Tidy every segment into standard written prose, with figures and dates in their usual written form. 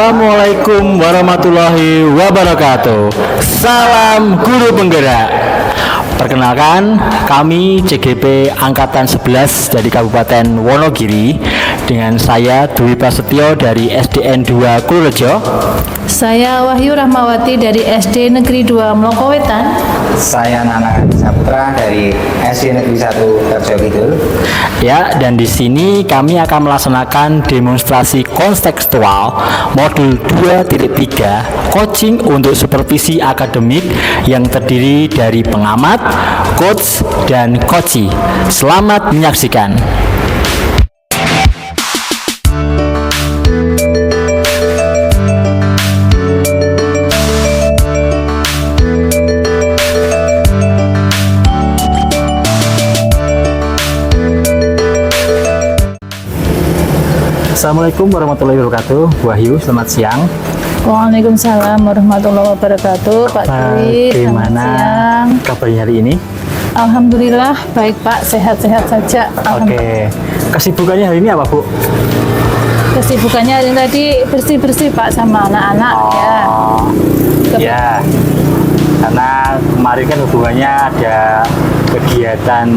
Assalamualaikum warahmatullahi wabarakatuh. Salam guru penggerak. Perkenalkan, kami CGP Angkatan 11 dari Kabupaten Wonogiri dengan saya Dwi Prasetyo dari SDN 2 Kulrejo. Saya Wahyu Rahmawati dari SD Negeri 2 Mlokowetan. Saya Nana Saputra dari SD Negeri 1 Kerjo Kidul. Ya, dan di sini kami akan melaksanakan demonstrasi kontekstual modul 2.3 coaching untuk supervisi akademik yang terdiri dari pengamat, coach, dan coachee. Selamat menyaksikan. Assalamualaikum warahmatullahi wabarakatuh. Wahyu, selamat siang. Waalaikumsalam warahmatullahi wabarakatuh. Pak Dwi, selamat Bagaimana siang. kabarnya hari ini? Alhamdulillah baik Pak, sehat-sehat saja. Oke. Kesibukannya hari ini apa, Bu? Kesibukannya hari ini tadi bersih-bersih Pak sama anak-anak ya. Ya. Karena kemarin kan hubungannya ada kegiatan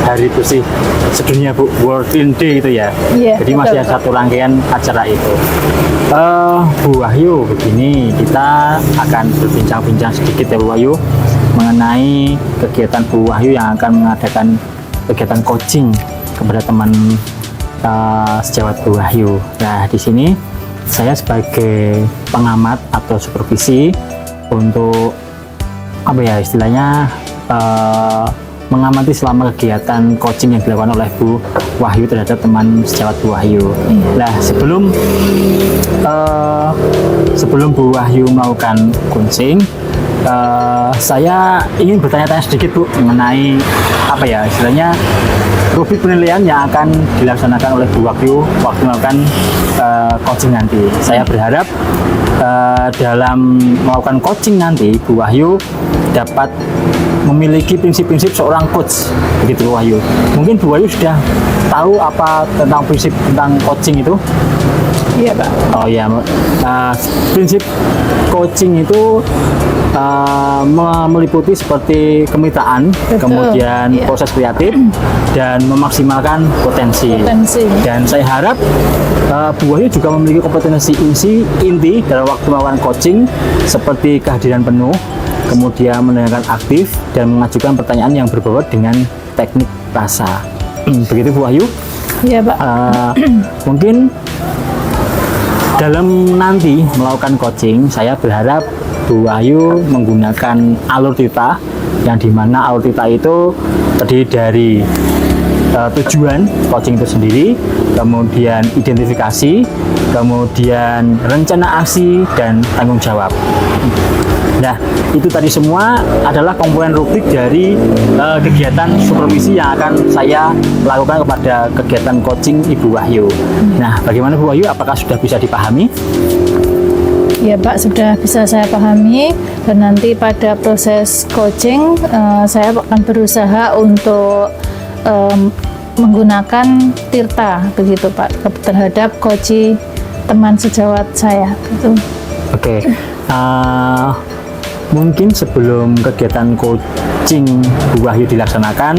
hari bersih sedunia, Bu, World Clean Day itu ya. Iya, Jadi masih betul, ada satu rangkaian acara itu. Bu Wahyu, begini kita akan berbincang-bincang sedikit ya Bu Wahyu mengenai kegiatan Bu Wahyu yang akan mengadakan kegiatan coaching kepada teman sejawat Bu Wahyu. Nah, di sini saya sebagai pengamat atau supervisi untuk apa ya istilahnya mengamati selama kegiatan coaching yang dilakukan oleh Bu Wahyu terhadap teman sejawat Bu Wahyu. Nah, sebelum Bu Wahyu melakukan coaching, saya ingin bertanya-tanya sedikit Bu mengenai apa ya istilahnya rubrik penilaian yang akan dilaksanakan oleh Bu Wahyu waktu melakukan coaching nanti. Saya berharap dalam melakukan coaching nanti Bu Wahyu dapat memiliki prinsip-prinsip seorang coach, begitu Bu Wahyu. Mungkin Bu Wahyu sudah tahu apa tentang prinsip tentang coaching itu? Iya Pak. Oh ya, prinsip coaching itu meliputi seperti kemitraan, Betul, kemudian iya. proses kreatif dan memaksimalkan potensi. Dan saya harap Bu Wahyu juga memiliki kompetensi inti dalam waktu melakukan coaching seperti kehadiran penuh, kemudian mendengarkan aktif dan mengajukan pertanyaan yang berbobot dengan teknik rasa. Begitu Bu Wahyu? Iya Pak. Mungkin dalam nanti melakukan coaching, saya berharap Bu Wahyu menggunakan alur tita, yang dimana alur tita itu terdiri dari tujuan coaching itu sendiri, kemudian identifikasi, kemudian rencana aksi, dan tanggung jawab. Nah, itu tadi semua adalah komponen rubrik dari kegiatan supervisi yang akan saya lakukan kepada kegiatan coaching Ibu Wahyu. Nah, bagaimana Bu Wahyu? Apakah sudah bisa dipahami? Ya Pak, sudah bisa saya pahami, dan nanti pada proses coaching saya akan berusaha untuk menggunakan tirta begitu Pak terhadap coaching teman sejawat saya. Gitu. Oke. Mungkin sebelum kegiatan coaching Bu Wahyu dilaksanakan,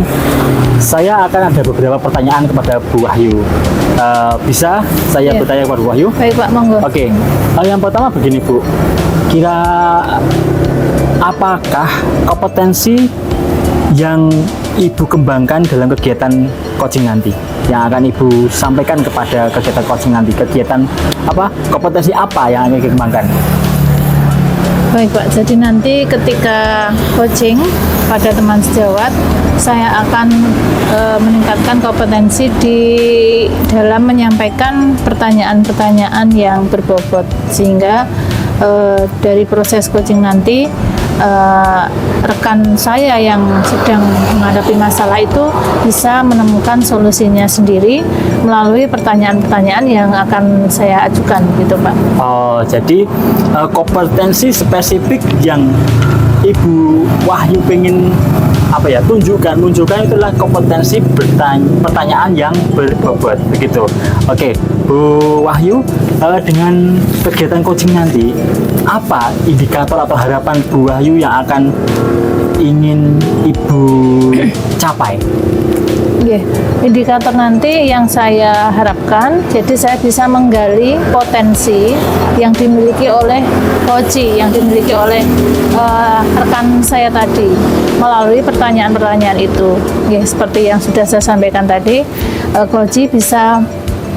saya akan ada beberapa pertanyaan kepada Bu Wahyu. Bisa saya Iya. bertanya kepada Bu Wahyu? Baik Pak, monggo. Oke. Yang pertama begini Bu, kira apakah kompetensi yang Ibu kembangkan dalam kegiatan coaching nanti, yang akan Ibu sampaikan kepada kegiatan coaching nanti? Kegiatan apa? Kompetensi apa yang akan dikembangkan? Baik Pak, jadi nanti ketika coaching pada teman sejawat, saya akan meningkatkan kompetensi di dalam menyampaikan pertanyaan-pertanyaan yang berbobot, sehingga dari proses coaching nanti rekan saya yang sedang menghadapi masalah itu bisa menemukan solusinya sendiri melalui pertanyaan-pertanyaan yang akan saya ajukan gitu Pak. Oh, jadi kompetensi spesifik yang Ibu Wahyu pengen apa ya munculkan itulah kompetensi pertanyaan yang berbobot begitu. Oke, Bu Wahyu, dengan kegiatan coaching nanti, apa indikator atau harapan Bu Wahyu yang akan ingin Ibu capai? Oke, indikator nanti yang saya harapkan, jadi saya bisa menggali potensi yang dimiliki oleh coach, yang dimiliki oleh rekan saya tadi melalui pertanyaan-pertanyaan itu. Ya, seperti yang sudah saya sampaikan tadi, coach bisa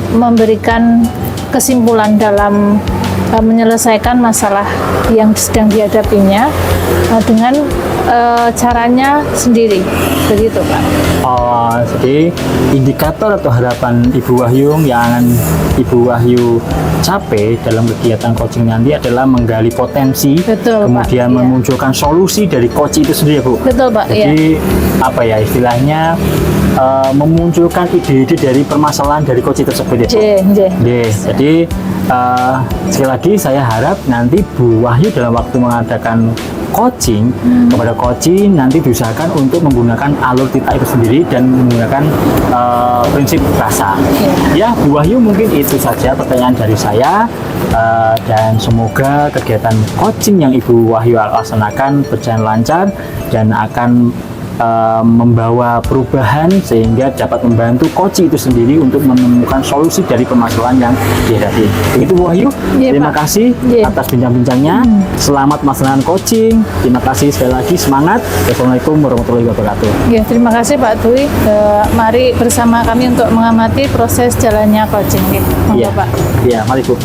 memberikan kesimpulan dalam menyelesaikan masalah yang sedang dihadapinya dengan caranya sendiri, begitu Pak. Oh, jadi indikator atau harapan Ibu Wahyu yang akan Ibu Wahyu capai dalam kegiatan coaching nanti adalah menggali potensi, Betul, kemudian Pak, iya. memunculkan solusi dari coach itu sendiri, Bu. Betul Pak, iya. Jadi apa ya istilahnya, memunculkan ide-ide dari permasalahan dari coach tersebut, ya, Bu. Jadi sekali lagi saya harap nanti Bu Wahyu dalam waktu mengadakan coaching kepada coaching nanti diusahakan untuk menggunakan alur tita itu sendiri dan menggunakan prinsip rasa. Ya, Bu Wahyu, mungkin itu saja pertanyaan dari saya, dan semoga kegiatan coaching yang Ibu Wahyu laksanakan berjalan lancar dan akan membawa perubahan sehingga dapat membantu coach itu sendiri untuk menemukan solusi dari permasalahan yang dihadapi. Begitu Bu Wahyu, Iya, terima Pak. kasih Iya. atas bincang-bincangnya. Selamat melaksanakan coaching. Terima kasih sekali lagi, semangat. Assalamualaikum warahmatullahi wabarakatuh. Ya, terima kasih Pak Dwi. Mari bersama kami untuk mengamati proses jalannya coaching. Ya, monggo, Iya, Pak. Iya, mari Bu.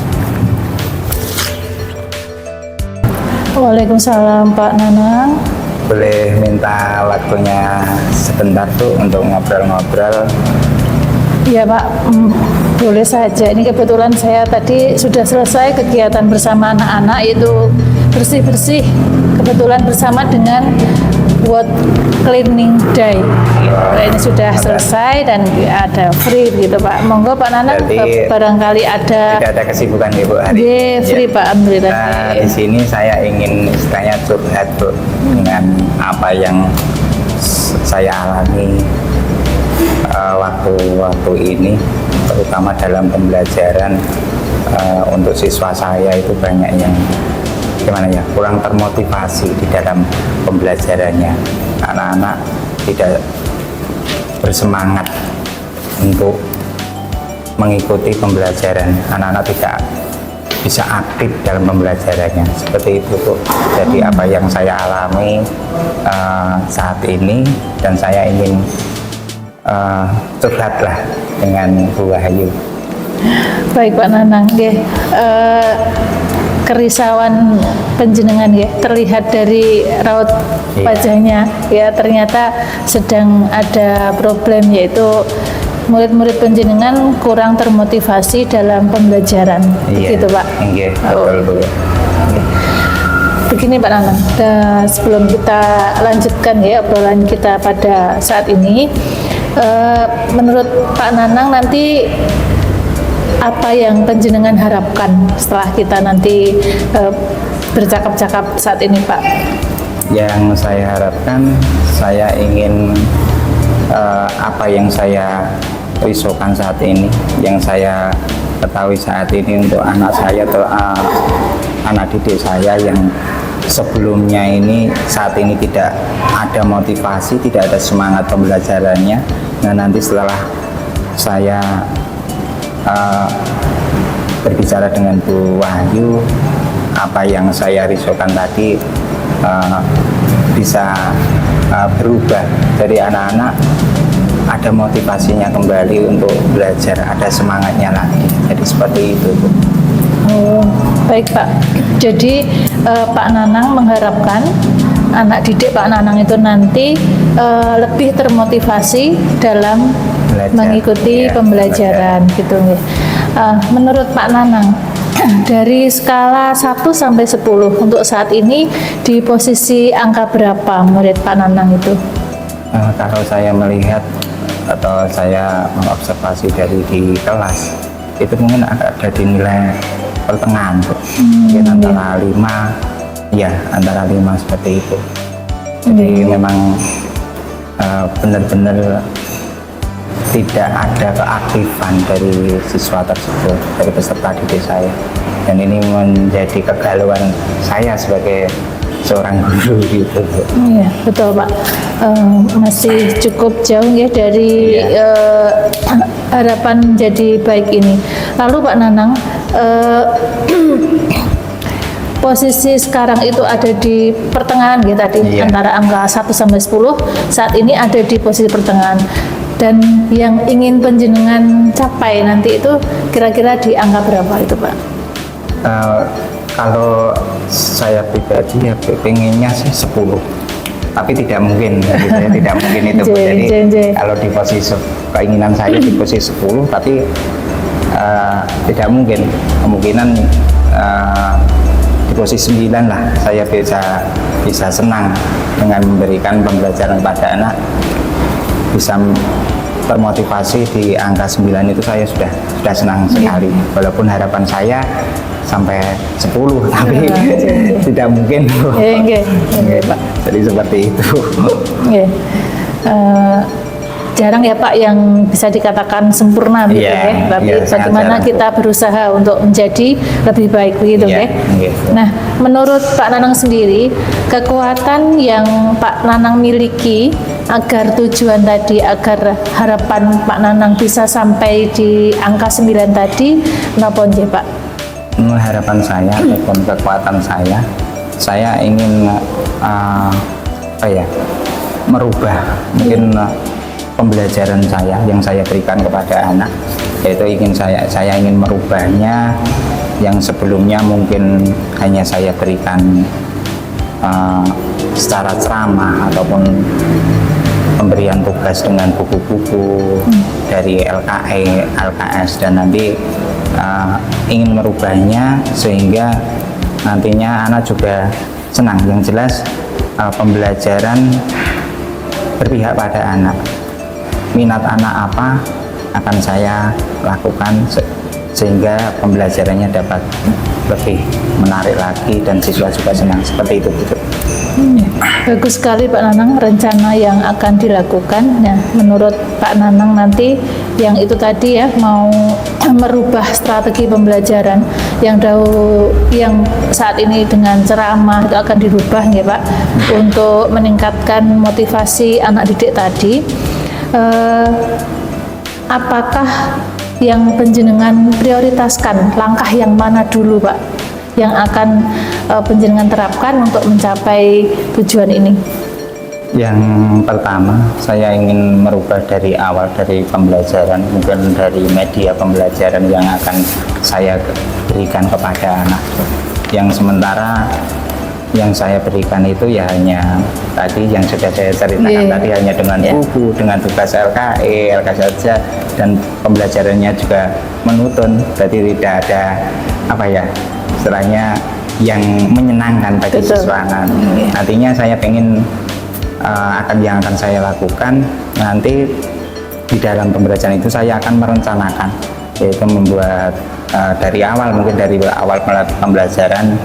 Waalaikumsalam Pak Nanang. Boleh minta waktunya sebentar tuh untuk ngobrol-ngobrol. Iya Pak, boleh saja. Ini kebetulan saya tadi sudah selesai kegiatan bersama anak-anak, yaitu bersih-bersih. Kebetulan bersama dengan World Cleaning Day. Ini sudah selesai dan ada free gitu Pak. Monggo Pak Nanang, Berarti barangkali ada. Tidak ada kesibukan ya Bu hari Iya, free Pak, alhamdulillah. Nah, di sini saya ingin istilahnya curhat Bu dengan apa yang saya alami waktu ini, terutama dalam pembelajaran. Untuk siswa saya itu banyak yang gimana ya, kurang termotivasi di dalam pembelajarannya. Anak-anak tidak bersemangat untuk mengikuti pembelajaran. Anak-anak tidak bisa aktif dalam pembelajarannya, seperti itu Bu. Jadi apa yang saya alami saat ini, dan saya ingin curhatlah dengan Bu Wahyu. Baik Pak Nanang, kerisauan penjenengan ya terlihat dari raut Iya. wajahnya ya, ternyata sedang ada problem, yaitu murid-murid penjenengan kurang termotivasi dalam pembelajaran. Begitu Pak. Iya, betul Bu. Begini Pak Nanang, sebelum kita lanjutkan ya obrolan kita pada saat ini, menurut Pak Nanang nanti apa yang penjenengan harapkan setelah kita nanti bercakap-cakap saat ini Pak? Yang saya harapkan, saya ingin apa yang saya risaukan saat ini, yang saya ketahui saat ini untuk anak saya atau anak didik saya yang sebelumnya ini, saat ini tidak ada motivasi, tidak ada semangat pembelajarannya. Nah, nanti setelah saya berbicara dengan Bu Wahyu, apa yang saya risaukan tadi bisa berubah. Jadi anak-anak ada motivasinya kembali untuk belajar, ada semangatnya lagi. Jadi seperti itu Bu. Oh, baik Pak. Jadi Pak Nanang mengharapkan anak didik Pak Nanang itu nanti lebih termotivasi dalam mengikuti pembelajaran gitu ya. Menurut Pak Nanang, dari skala 1 sampai 10 untuk saat ini di posisi angka berapa murid Pak Nanang itu? Kalau saya melihat atau saya mengobservasi dari di kelas, itu mungkin ada di nilai pertengahan Bu. Mungkin antara 5, ya antara 5 seperti itu. Jadi memang benar-benar tidak ada keaktifan dari siswa tersebut, dari peserta didik saya, dan ini menjadi kegalauan saya sebagai seorang guru gitu. Iya, betul Pak. Masih cukup jauh ya dari harapan jadi baik ini. Lalu Pak Nanang, posisi sekarang itu ada di pertengahan gitu tadi, Iya. antara angka 1 sampai 10, saat ini ada di posisi pertengahan. Dan yang ingin panjenengan capai nanti itu kira-kira di angka berapa itu Pak? Kalau saya pribadi ya pengennya sih 10, tapi tidak mungkin gitu ya, tidak mungkin itu Bu. Jadi kalau di posisi keinginan saya di posisi 10, tapi tidak mungkin, kemungkinan di posisi 9 lah saya bisa senang dengan memberikan pembelajaran kepada anak, bisa termotivasi di angka 9 itu saya sudah senang sekali. Walaupun harapan saya sampai 10, tapi tidak mungkin. Pak. Jadi seperti itu. Jarang ya Pak yang bisa dikatakan sempurna gitu Iya, ya. Tapi iya, sangat bagaimana jarang, kita berusaha untuk menjadi lebih baik begitu Iya, ya. iya. Nah, menurut Pak Nanang sendiri, kekuatan yang Pak Nanang miliki agar tujuan tadi, agar harapan Pak Nanang bisa sampai di angka 9 tadi, napa nggih Pak? Harapan saya ataupun kekuatan saya ingin merubah mungkin pembelajaran saya yang saya berikan kepada anak, yaitu saya ingin merubahnya, yang sebelumnya mungkin hanya saya berikan secara ceramah ataupun pemberian tugas dengan buku-buku dari LKS, dan nanti ingin merubahnya sehingga nantinya anak juga senang. Yang jelas pembelajaran berpihak pada anak, minat anak apa akan saya lakukan sehingga pembelajarannya dapat lebih menarik lagi dan siswa juga senang, seperti itu gitu. Bagus sekali Pak Nanang rencana yang akan dilakukan. Nah, menurut Pak Nanang nanti yang itu tadi ya, mau merubah strategi pembelajaran yang saat ini dengan ceramah itu akan dirubah ya Pak, untuk meningkatkan motivasi anak didik tadi. Apakah yang panjenengan prioritaskan, langkah yang mana dulu Pak yang akan panjenengan terapkan untuk mencapai tujuan ini? Yang pertama, saya ingin merubah dari awal, dari pembelajaran, mungkin dari media pembelajaran yang akan saya berikan kepada anak. Yang sementara yang saya berikan itu ya hanya tadi yang sudah saya ceritakan tadi, hanya dengan buku, dengan tugas LKE saja, dan pembelajarannya juga menonton, jadi tidak ada istilahnya yang menyenangkan bagi siswa. Nantinya saya pengen yang akan saya lakukan nanti di dalam pembelajaran itu, saya akan merencanakan, yaitu membuat dari awal, mungkin dari awal pembelajaran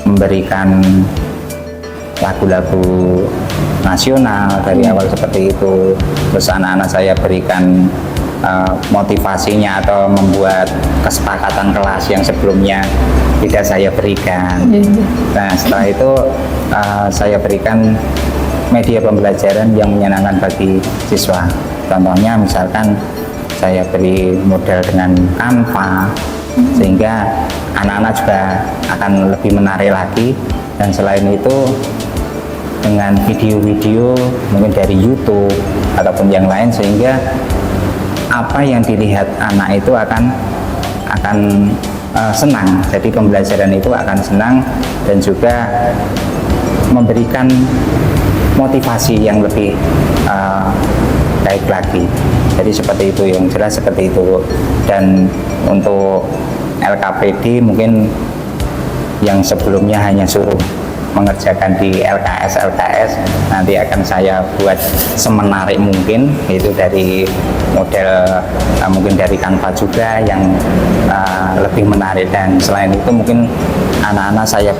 memberikan lagu-lagu nasional dari awal seperti itu. Terus anak-anak saya berikan motivasinya atau membuat kesepakatan kelas yang sebelumnya tidak saya berikan. Nah, setelah itu saya berikan media pembelajaran yang menyenangkan bagi siswa. Contohnya misalkan saya beri model dengan Canva, sehingga anak-anak juga akan lebih menarik lagi. Dan selain itu dengan video-video mungkin dari YouTube ataupun yang lain, sehingga apa yang dilihat anak itu akan senang. Jadi pembelajaran itu akan senang dan juga memberikan motivasi yang lebih baik lagi. Jadi seperti itu, yang jelas seperti itu. Dan untuk LKPD mungkin yang sebelumnya hanya suruh mengerjakan di LKS, nanti akan saya buat semenarik mungkin, yaitu dari model mungkin dari Canva juga yang lebih menarik. Dan selain itu mungkin anak-anak saya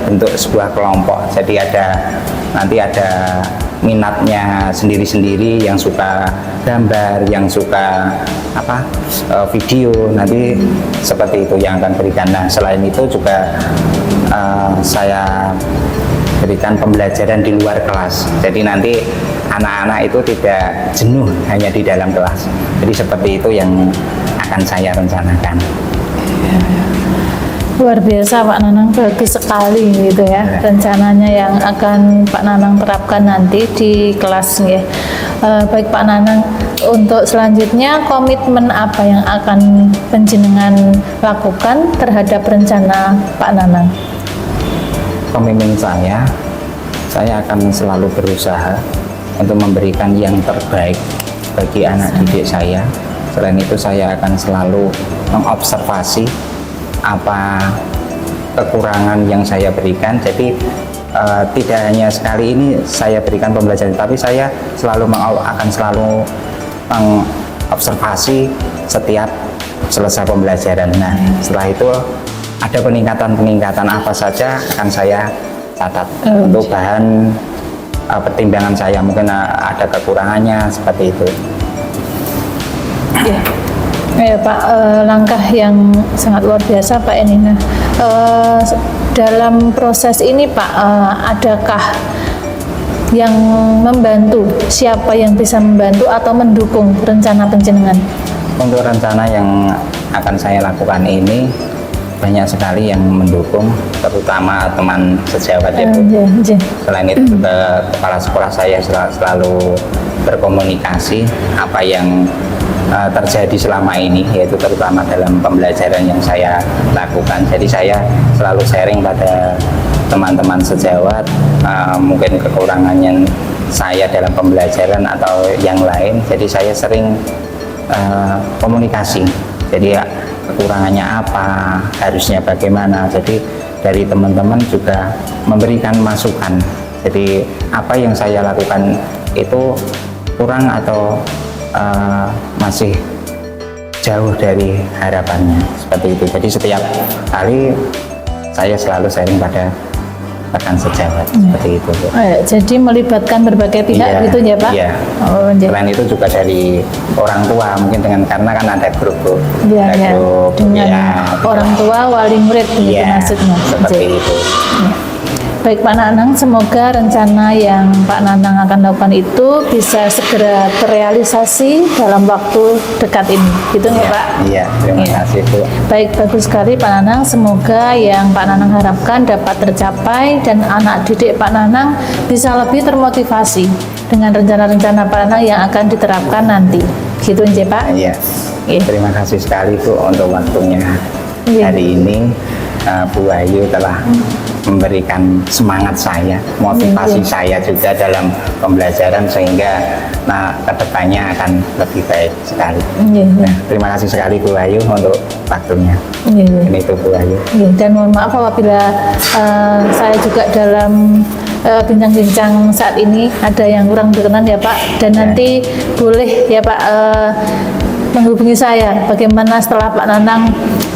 bentuk sebuah kelompok, jadi nanti ada minatnya sendiri-sendiri, yang suka gambar, yang suka video, nanti seperti itu yang akan berikan. Nah, selain itu juga saya berikan pembelajaran di luar kelas. Jadi nanti anak-anak itu tidak jenuh hanya di dalam kelas. Jadi seperti itu yang akan saya rencanakan. Luar biasa Pak Nanang, bagus sekali gitu ya rencananya yang akan Pak Nanang terapkan nanti di kelas ya. Baik Pak Nanang, untuk selanjutnya komitmen apa yang akan penjenengan lakukan terhadap rencana Pak Nanang? Komitmen saya akan selalu berusaha untuk memberikan yang terbaik bagi anak didik saya. Selain itu saya akan selalu mengobservasi apa kekurangan yang saya berikan. Jadi tidak hanya sekali ini saya berikan pembelajaran, tapi saya akan selalu mengobservasi setiap selesai pembelajaran. Nah, setelah itu ada peningkatan apa saja akan saya catat untuk bahan pertimbangan saya. Mungkin ada kekurangannya seperti itu. Ya Pak, langkah yang sangat luar biasa Pak ini. Nah, dalam proses ini Pak, adakah yang membantu? Siapa yang bisa membantu atau mendukung rencana penjenengan? Untuk rencana yang akan saya lakukan ini banyak sekali yang mendukung, terutama teman sejawat ya Bu. Selain itu juga kepala sekolah saya selalu berkomunikasi apa yang terjadi selama ini, yaitu terutama dalam pembelajaran yang saya lakukan. Jadi saya selalu sharing pada teman-teman sejawat mungkin kekurangannya saya dalam pembelajaran atau yang lain. Jadi saya sering komunikasi. Jadi kekurangannya apa, harusnya bagaimana. Jadi dari teman-teman juga memberikan masukan. Jadi apa yang saya lakukan itu kurang atau masih jauh dari harapannya, seperti itu. Jadi setiap kali saya selalu sharing pada rekan sejawat seperti itu. Jadi melibatkan berbagai pihak gitu ya Pak? Iya. Selain itu juga dari orang tua, mungkin karena kan ada grup-grup. Iya. Dengan orang tua, wali murid gitu maksudnya. Seperti itu. Baik Pak Nanang, semoga rencana yang Pak Nanang akan lakukan itu bisa segera terrealisasi dalam waktu dekat ini, gitu nggak Pak? Iya, terima kasih Bu. Baik, bagus sekali Pak Nanang. Semoga yang Pak Nanang harapkan dapat tercapai dan anak didik Pak Nanang bisa lebih termotivasi dengan rencana-rencana Pak Nanang yang akan diterapkan nanti. Gitu aja Pak? Iya. Terima kasih sekali Bu untuk waktunya hari ini. Bu Ayu telah memberikan semangat saya, motivasi saya juga dalam pembelajaran sehingga kedepannya akan lebih baik sekali. Nah, terima kasih sekali Bu Ayu untuk waktunya. Ini itu Bu Ayu. Dan mohon maaf apabila saya juga dalam bincang-bincang saat ini ada yang kurang berkenan ya Pak, dan nanti boleh ya Pak menghubungi saya bagaimana setelah Pak Nanang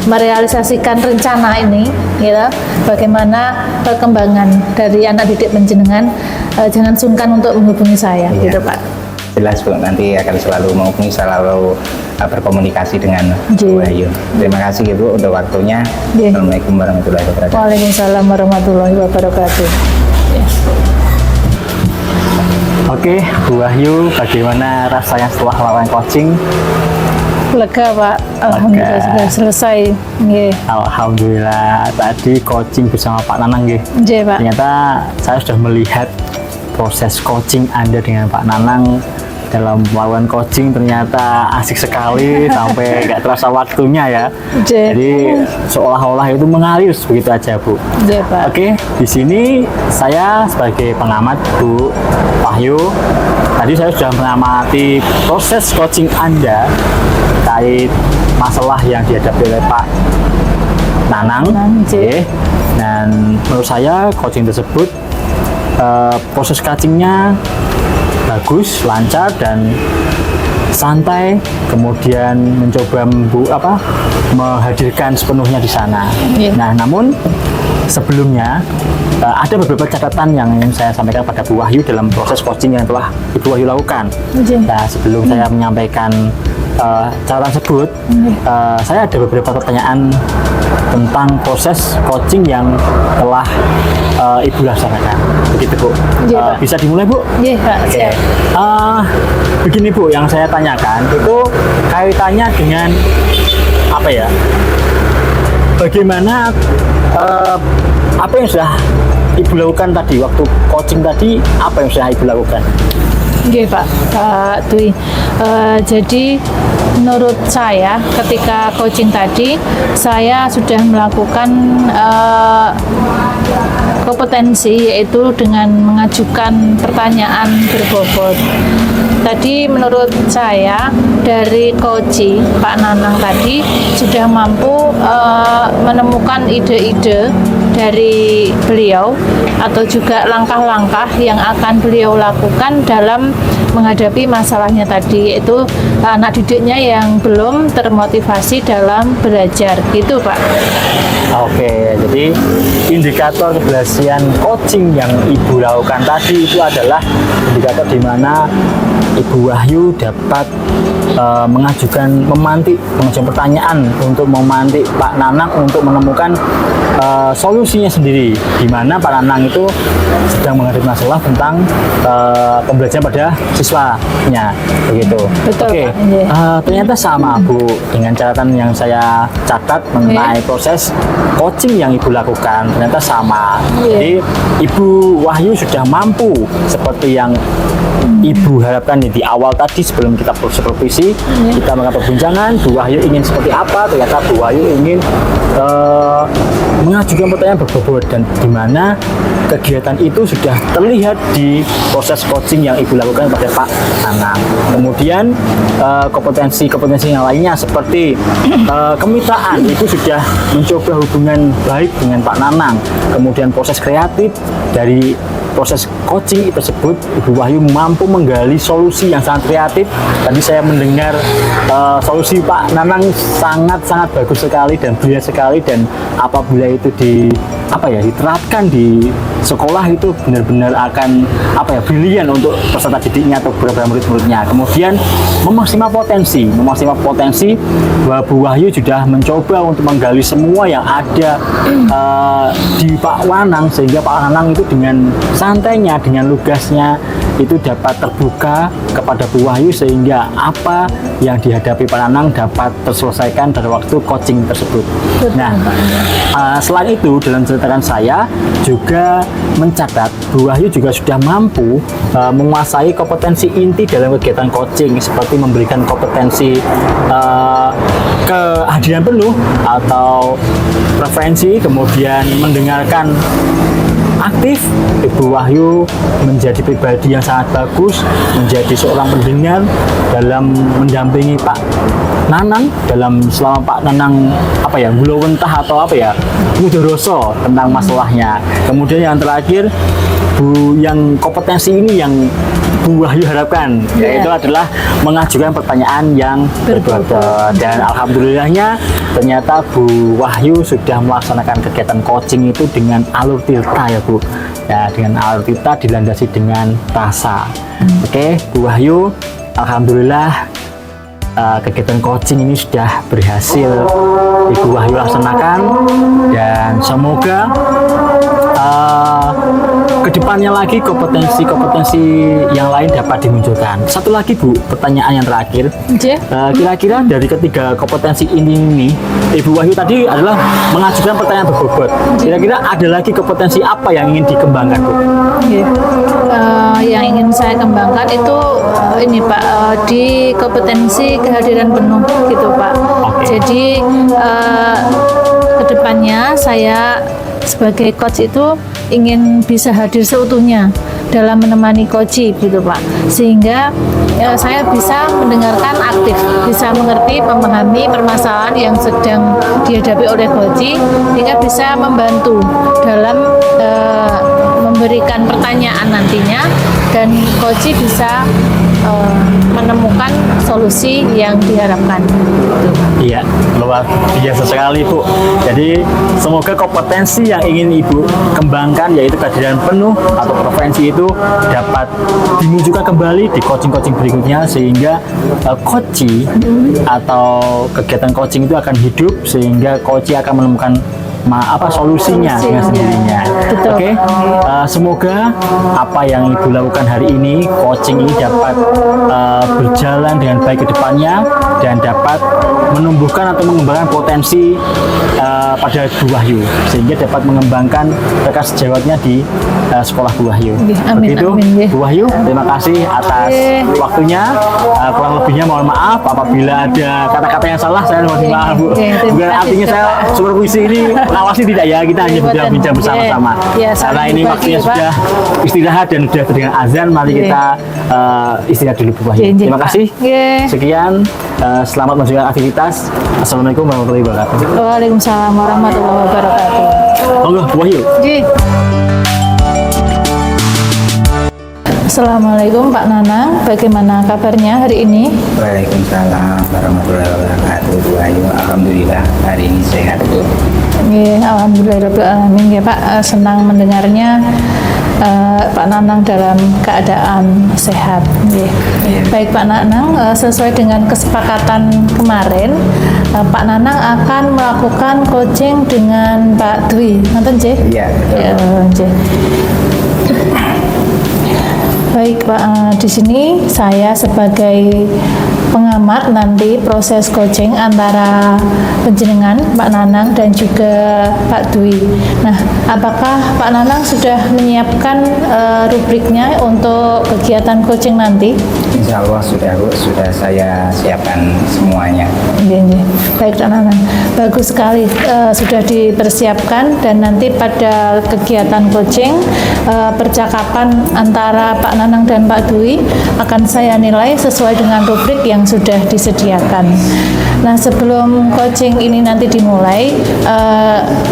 merealisasikan rencana ini, gitu, bagaimana perkembangan dari anak didik penjenengan. Jangan sungkan untuk menghubungi saya, gitu Pak. Jelas Bu, nanti akan selalu menghubungi, selalu berkomunikasi dengan Bu Ayu. Terima kasih Bu untuk waktunya. Assalamualaikum warahmatullahi wabarakatuh. Waalaikumsalam warahmatullahi wabarakatuh. Oke, Bu Wahyu, bagaimana rasanya setelah melakukan coaching? Lega Pak, alhamdulillah sudah selesai. Alhamdulillah, tadi coaching bersama Pak Nanang Pak. Ternyata saya sudah melihat proses coaching Anda dengan Pak Nanang dalam melakukan coaching, ternyata asik sekali sampai nggak terasa waktunya ya. Jadi seolah-olah itu mengalir begitu aja Bu. Pak. Oke, di sini saya sebagai pengamat Bu Wahyu, tadi saya sudah mengamati proses coaching Anda terkait masalah yang dihadapi oleh Pak Nanang. Dan menurut saya coaching tersebut proses coachingnya bagus, lancar dan santai, kemudian mencoba menghadirkan sepenuhnya di sana. Nah, namun sebelumnya ada beberapa catatan yang ingin saya sampaikan pada Bu Wahyu dalam proses coaching yang telah Ibu Wahyu lakukan. Nah, sebelum saya menyampaikan catatan tersebut, saya ada beberapa pertanyaan tentang proses coaching yang telah Ibu laksanakan. Begitu Bu. Iya, Pak. Bisa dimulai Bu? Iya, Pak. Oke. Siap. Begini Bu, yang saya tanyakan itu kaitannya dengan apa ya? Bagaimana apa yang sudah Ibu lakukan tadi waktu coaching tadi, apa yang sudah Ibu lakukan? Oke Pak Dwi. Jadi menurut saya ketika coaching tadi saya sudah melakukan kompetensi, yaitu dengan mengajukan pertanyaan berbobot. Tadi menurut saya dari coaching Pak Nanang tadi sudah mampu menemukan ide-ide dari beliau atau juga langkah-langkah yang akan beliau lakukan dalam menghadapi masalahnya tadi, yaitu anak didiknya yang belum termotivasi dalam belajar, gitu Pak. Oke, jadi indikator keberhasilan coaching yang Ibu lakukan tadi itu adalah indikator di mana Ibu Wahyu dapat mengajukan pertanyaan untuk memantik Pak Nanang untuk menemukan solusinya sendiri, di mana Pak Nanang itu sedang menghadapi masalah tentang pembelajaran pada siswanya, begitu. Betul, Oke, Pak. ternyata sama Bu dengan catatan yang saya catat mengenai proses coaching yang Ibu lakukan, ternyata sama. Jadi Ibu Wahyu sudah mampu seperti yang Ibu harapkan di awal tadi sebelum kita supervisi, kita melakukan perbincangan, Bu Wahyu ingin seperti apa, ternyata Bu Wahyu ingin mengajukan pertanyaan berbobot, dan di mana kegiatan itu sudah terlihat di proses coaching yang Ibu lakukan pada Pak Nanang. Kemudian kompetensi yang lainnya seperti kemitraan, Ibu sudah mencoba hubungan baik dengan Pak Nanang. Kemudian proses kreatif dari proses coaching tersebut, Ibu Wahyu mampu menggali solusi yang sangat kreatif. Tadi saya mendengar solusi Pak Nanang sangat-sangat bagus sekali dan brilian sekali, dan apabila itu diterapkan di sekolah itu benar-benar akan brilian untuk peserta didiknya atau beberapa murid-muridnya. Kemudian memaksimal potensi bahwa Bu Wahyu sudah mencoba untuk menggali semua yang ada di Pak Nanang, sehingga Pak Nanang itu dengan santainya, dengan lugasnya itu dapat terbuka kepada Bu Wahyu, sehingga apa yang dihadapi Pak Nanang dapat terselesaikan pada waktu coaching tersebut. Nah, selain itu dalam catatan saya juga mencatat Bu Wahyu juga sudah mampu menguasai kompetensi inti dalam kegiatan coaching, seperti memberikan kompetensi kehadiran penuh atau preferensi, kemudian mendengarkan aktif. Ibu Wahyu menjadi pribadi yang sangat bagus, menjadi seorang pendengar dalam mendampingi Pak Nanang selama Pak Nanang gulawentah atau mudoroso tentang masalahnya. Kemudian yang terakhir, yang kompetensi ini yang Bu Wahyu harapkan, yaitu adalah mengajukan pertanyaan yang berbobot. Dan alhamdulillahnya ternyata Bu Wahyu sudah melaksanakan kegiatan coaching itu dengan alur tirta ya Bu. Ya, dengan alur tirta dilandasi dengan rasa. Oke, Bu Wahyu, alhamdulillah kegiatan coaching ini sudah berhasil Ibu Wahyu laksanakan, dan semoga kedepannya lagi kompetensi yang lain dapat dimunculkan. Satu lagi Bu, pertanyaan yang terakhir. Kira-kira dari ketiga kompetensi ini, Ibu Wahyu tadi adalah mengajukan pertanyaan berbobot. Kira-kira ada lagi kompetensi apa yang ingin dikembangkan Bu? Yang ingin saya kembangkan itu ini Pak, di kompetensi kehadiran penuh gitu Pak. Jadi kedepannya saya sebagai coach itu ingin bisa hadir seutuhnya dalam menemani coach gitu Pak, sehingga saya bisa mendengarkan aktif, bisa mengerti, memahami permasalahan yang sedang dihadapi oleh coach, sehingga bisa membantu dalam memberikan pertanyaan nantinya, dan coach bisa menemukan solusi solusi yang diharapkan. Gitu. Iya, luar biasa sekali Bu. Jadi semoga kompetensi yang ingin Ibu kembangkan, yaitu kehadiran penuh atau preferensi, itu dapat dimunculkan kembali di coaching-coaching berikutnya, sehingga coaching atau kegiatan coaching itu akan hidup, sehingga coaching akan menemukan solusinya dengan sendirinya. Betul. Oke, semoga apa yang Ibu lakukan hari ini, coaching ini dapat berjalan dengan baik ke depannya dan dapat menumbuhkan atau mengembangkan potensi pada Bu Wahyu, sehingga dapat mengembangkan rekan sejawatnya di sekolah Bu Wahyu. Amin, Begitu amin, Bu Wahyu, terima kasih atas waktunya. Kurang lebihnya mohon maaf apabila ada kata-kata yang salah, saya mohon maaf Bu. Bukan artinya saya supervisi ini mengawasi, tidak ya, kita hanya bincang bersama-sama. Karena ini waktunya sudah istirahat dan sudah dengan azan, mari kita istirahat dulu Bu Wahyu. Terima kasih. Sekian, selamat melanjutkan aktivitas. Assalamualaikum warahmatullahi wabarakatuh. Waalaikumsalam warahmatullahi wabarakatuh. Monggo Bu Wahyu. Assalamualaikum Pak Nanang, bagaimana kabarnya hari ini? Waalaikumsalam warahmatullahi wabarakatuh. Bu Wahyu, alhamdulillah hari ini sehat Bu. Alhamdulillahirrahmanirrahim ya Pak, senang mendengarnya Pak Nanang dalam keadaan sehat. Baik Pak Nanang, sesuai dengan kesepakatan kemarin, Pak Nanang akan melakukan coaching dengan Pak Dwi. Nonton J? Iya. Baik Pak, di sini saya sebagai pengamat nanti proses coaching antara penjenengan Pak Nanang dan juga Pak Dwi. Nah, apakah Pak Nanang sudah menyiapkan rubriknya untuk kegiatan coaching nanti? Insya Allah sudah Bu, sudah saya siapkan semuanya. Baik Pak Nanang, bagus sekali sudah dipersiapkan, dan nanti pada kegiatan coaching percakapan antara Pak Nanang dan Pak Dwi akan saya nilai sesuai dengan rubrik yang sudah disediakan. Nah, sebelum coaching ini nanti dimulai,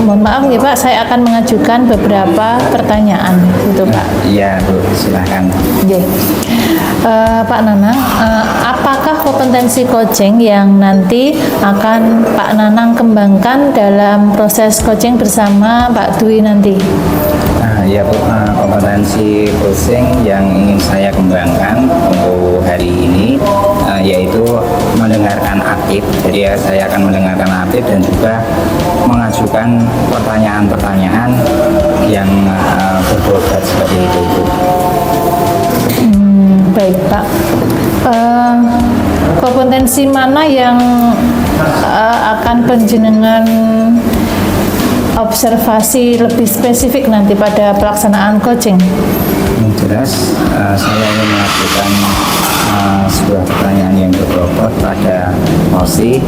mohon maaf ya Pak, saya akan mengajukan beberapa pertanyaan, gitu Pak. Iya Bu, silakan. Pak Nanang, apakah kompetensi coaching yang nanti akan Pak Nanang kembangkan dalam proses coaching bersama Pak Dwi nanti? Ya Bu, kompetensi coaching yang ingin saya kembangkan untuk hari ini yaitu mendengarkan aktif. Jadi ya, saya akan mendengarkan aktif dan juga mengajukan pertanyaan-pertanyaan yang berbobot seperti itu Bu. Baik Pak, kompetensi mana yang akan penjenengan observasi lebih spesifik nanti pada pelaksanaan coaching? Jelas, saya ingin mengajukan sebuah pertanyaan yang berbobot pada Osi.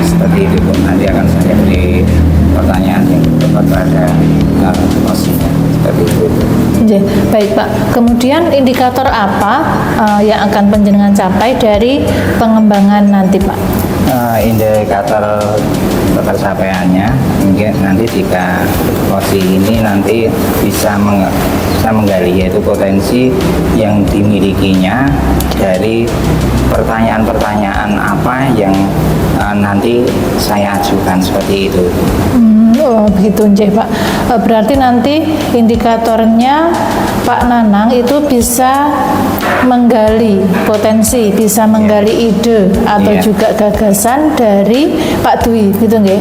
Seperti itu pun nanti akan saya beri pertanyaan yang berbobot pada Osi. Seperti itu. Baik Pak, kemudian indikator apa yang akan penjenengan capai dari pengembangan nanti Pak? Indikator tercapaiannya mungkin nanti jika Osi ini nanti bisa menggali, yaitu potensi yang dimilikinya dari pertanyaan-pertanyaan apa yang nanti saya ajukan, seperti itu. Begitu Pak. Berarti nanti indikatornya Pak Nanang itu bisa menggali potensi, bisa menggali ide atau juga gagasan dari Pak Dwi, gitu nggih?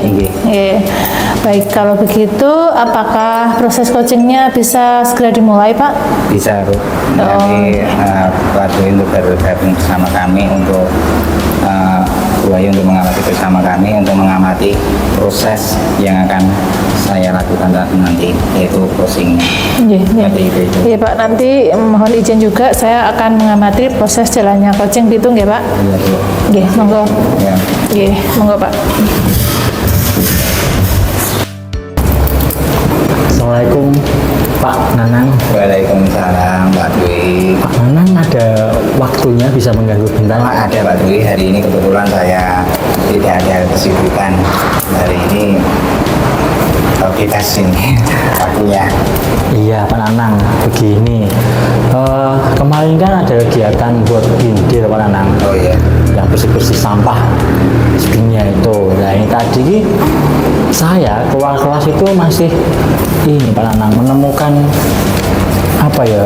Baik, kalau begitu apakah proses coachingnya bisa segera dimulai Pak? Bisa Bu. Nanti Pak Dwi untuk bergabung bersama kami untuk untuk mengamati bersama kami, untuk mengamati proses yang akan saya lakukan nanti, yaitu coachingnya. Iya Pak, nanti mohon izin juga saya akan mengamati proses jalannya coaching gitu nggih Pak? Iya monggo. Monggo Pak. Assalamualaikum Pak Nanang. Waalaikumsalam Pak Dwi. Pak Nanang ada waktunya bisa mengganggu bentar? Ada Pak Dwi, hari ini kebetulan saya tidak ada kesibukan. Hari ini bebas ini waktunya. Iya Pak Nanang, begini. Kemarin kan ada kegiatan buat bindir Pak Nanang. Oh iya. Yang bersih-bersih sampah sedunia itu. Nah ini tadi saya keluar kelas itu masih ini Pak Nanang menemukan apa ya?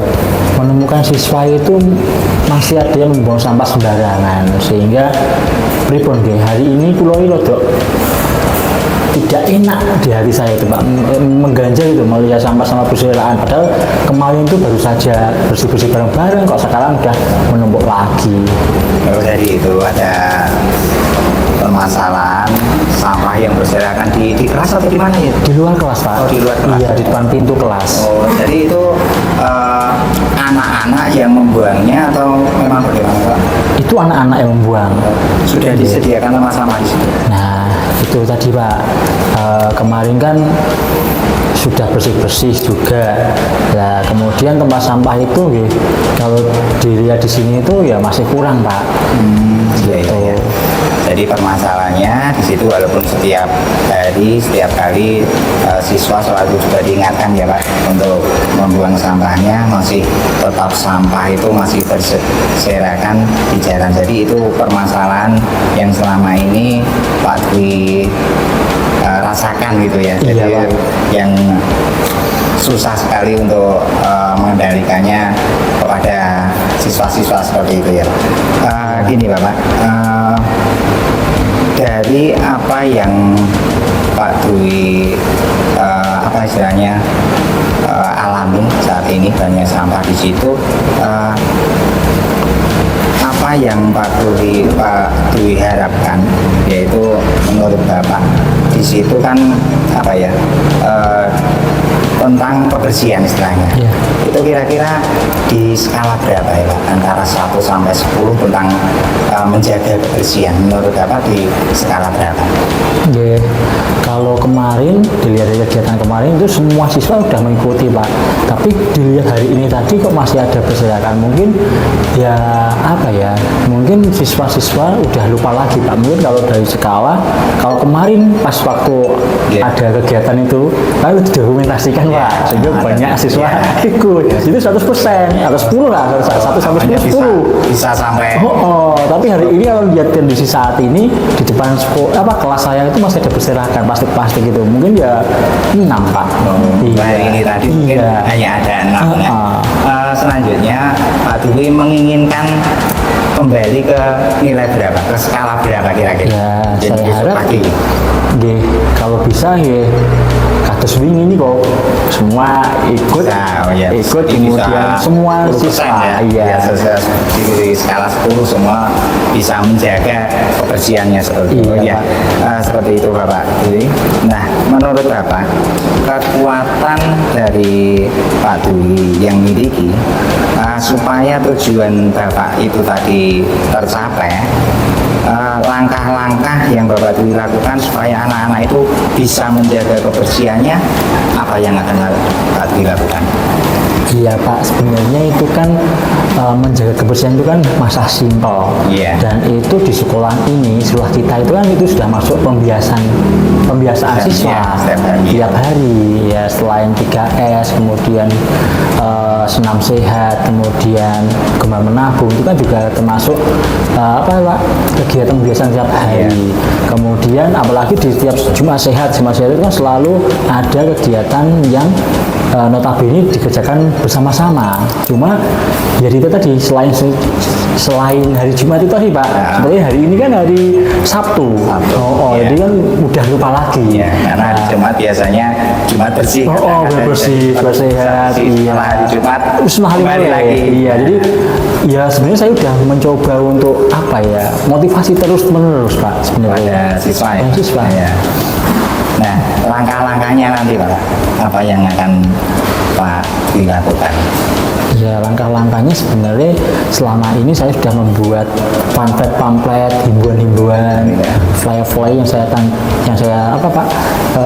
Menemukan siswa itu masih ada yang membuang sampah sembarangan, sehingga pripun nggih hari ini kula rodok tidak enak di hati saya itu Pak, mengganjal itu melihat sampah-sampah berserakan, padahal kemarin itu baru saja bersih-bersih bareng-bareng, kok sekarang udah menumpuk lagi. Kalau dari itu ada permasalahan sampah yang berserakan di kelas atau di mana ya? Di luar kelas Pak. Oh, di luar kelas. Iya, di depan pintu kelas. Oh, jadi itu anak-anak yang membuangnya atau memang bagaimana Pak? Itu anak-anak yang membuang. Sudah disediakan tempat sampah di situ? Nah itu tadi Pak, kemarin kan sudah bersih-bersih juga. Nah kemudian tempat sampah itu kalau dilihat di sini itu ya masih kurang Pak. Iya. Jadi permasalahannya di situ, walaupun setiap hari, setiap kali siswa selalu juga diingatkan ya Pak untuk membuang sampahnya, masih tetap sampah itu masih berserakan di jalan. Jadi itu permasalahan yang selama ini Pak Dwi rasakan gitu ya. Jadi Iya, Pak. yang susah sekali untuk mengendalikannya kepada siswa-siswa seperti itu ya. Gini Bapak, dari apa yang Pak Dwi apa istilahnya alami saat ini banyak sampah di situ, apa yang Pak Dwi harapkan, yaitu menurut Bapak di situ kan apa ya, tentang kebersihan istilahnya. Iya. Itu kira-kira di skala berapa ya Pak? Antara 1 sampai 10 tentang menjaga kebersihan. Menurut Bapak di skala berapa? Oke, kalau kemarin dilihat dari kegiatan kemarin itu semua siswa sudah mengikuti Pak. Tapi dilihat hari ini tadi kok masih ada berserakan. Mungkin ya apa ya? Mungkin siswa-siswa udah lupa lagi Pak. Mungkin kalau dari skala, kalau kemarin pas waktu ada kegiatan itu lalu didokumentasikan Pak, sehingga banyak siswa ikut. Itu 100% atau 10 lah, 1 sampai 10. Bisa sampai. Tapi hari ini kalau lihat kondisi saat ini di depan kelas saya itu masih ada berserakan plastik gitu. Mungkin ya 6 Pak. Hari ini tadi mungkin hanya ada 6 ya. Selanjutnya Pak Dwi menginginkan kembali ke nilai berapa, ke skala berapa kira-kira? Ya, Jadi saya besok harap pagi. kalau bisa kados wingi ini kok semua ikut, ikut kemudian semua 10% siswa ya, di skala 10 semua bisa menjaga kebersihannya seperti itu Iya, ya. Seperti itu Bapak. Jadi, nah menurut Bapak kekuatan dari Pak Dwi yang miliki supaya tujuan Bapak itu tadi tercapai, langkah-langkah yang Bapak Dwi lakukan supaya anak-anak itu bisa menjaga kebersihannya, apa yang akan Pak Dwi lakukan? Iya Pak, sebenarnya itu kan menjaga kebersihan itu kan masa simpel. Iya. Dan itu di sekolah ini, sekolah kita itu kan itu sudah masuk pembiasaan siswa tiap hari ya, selain 3S, kemudian senam sehat, kemudian gemar menabung, itu kan juga termasuk kegiatan pembiasaan tiap hari. Kemudian apalagi di setiap Jumat Sehat itu kan selalu ada kegiatan yang notabene dikerjakan bersama-sama. Cuma ya itu tadi, selain hari Jumat itu tadi Pak, seperti hari ini kan hari Sabtu. Jadi kan udah lupa lagi. Ya, karena hari Jumat biasanya Jumat bersih. Bersih, sehat. Iya. Hari Jumat kembali lagi. Iya, jadi ya sebenarnya saya udah mencoba untuk motivasi terus-menerus Pak sebenarnya. Pada siswa ya. Siswa. Ya. Nah, langkah-langkahnya nanti Pak, apa yang akan Pak dilakukan? Ya, langkah-langkahnya sebenarnya selama ini saya sudah membuat pamflet, himbauan-himbauan, flyer-flyer yang saya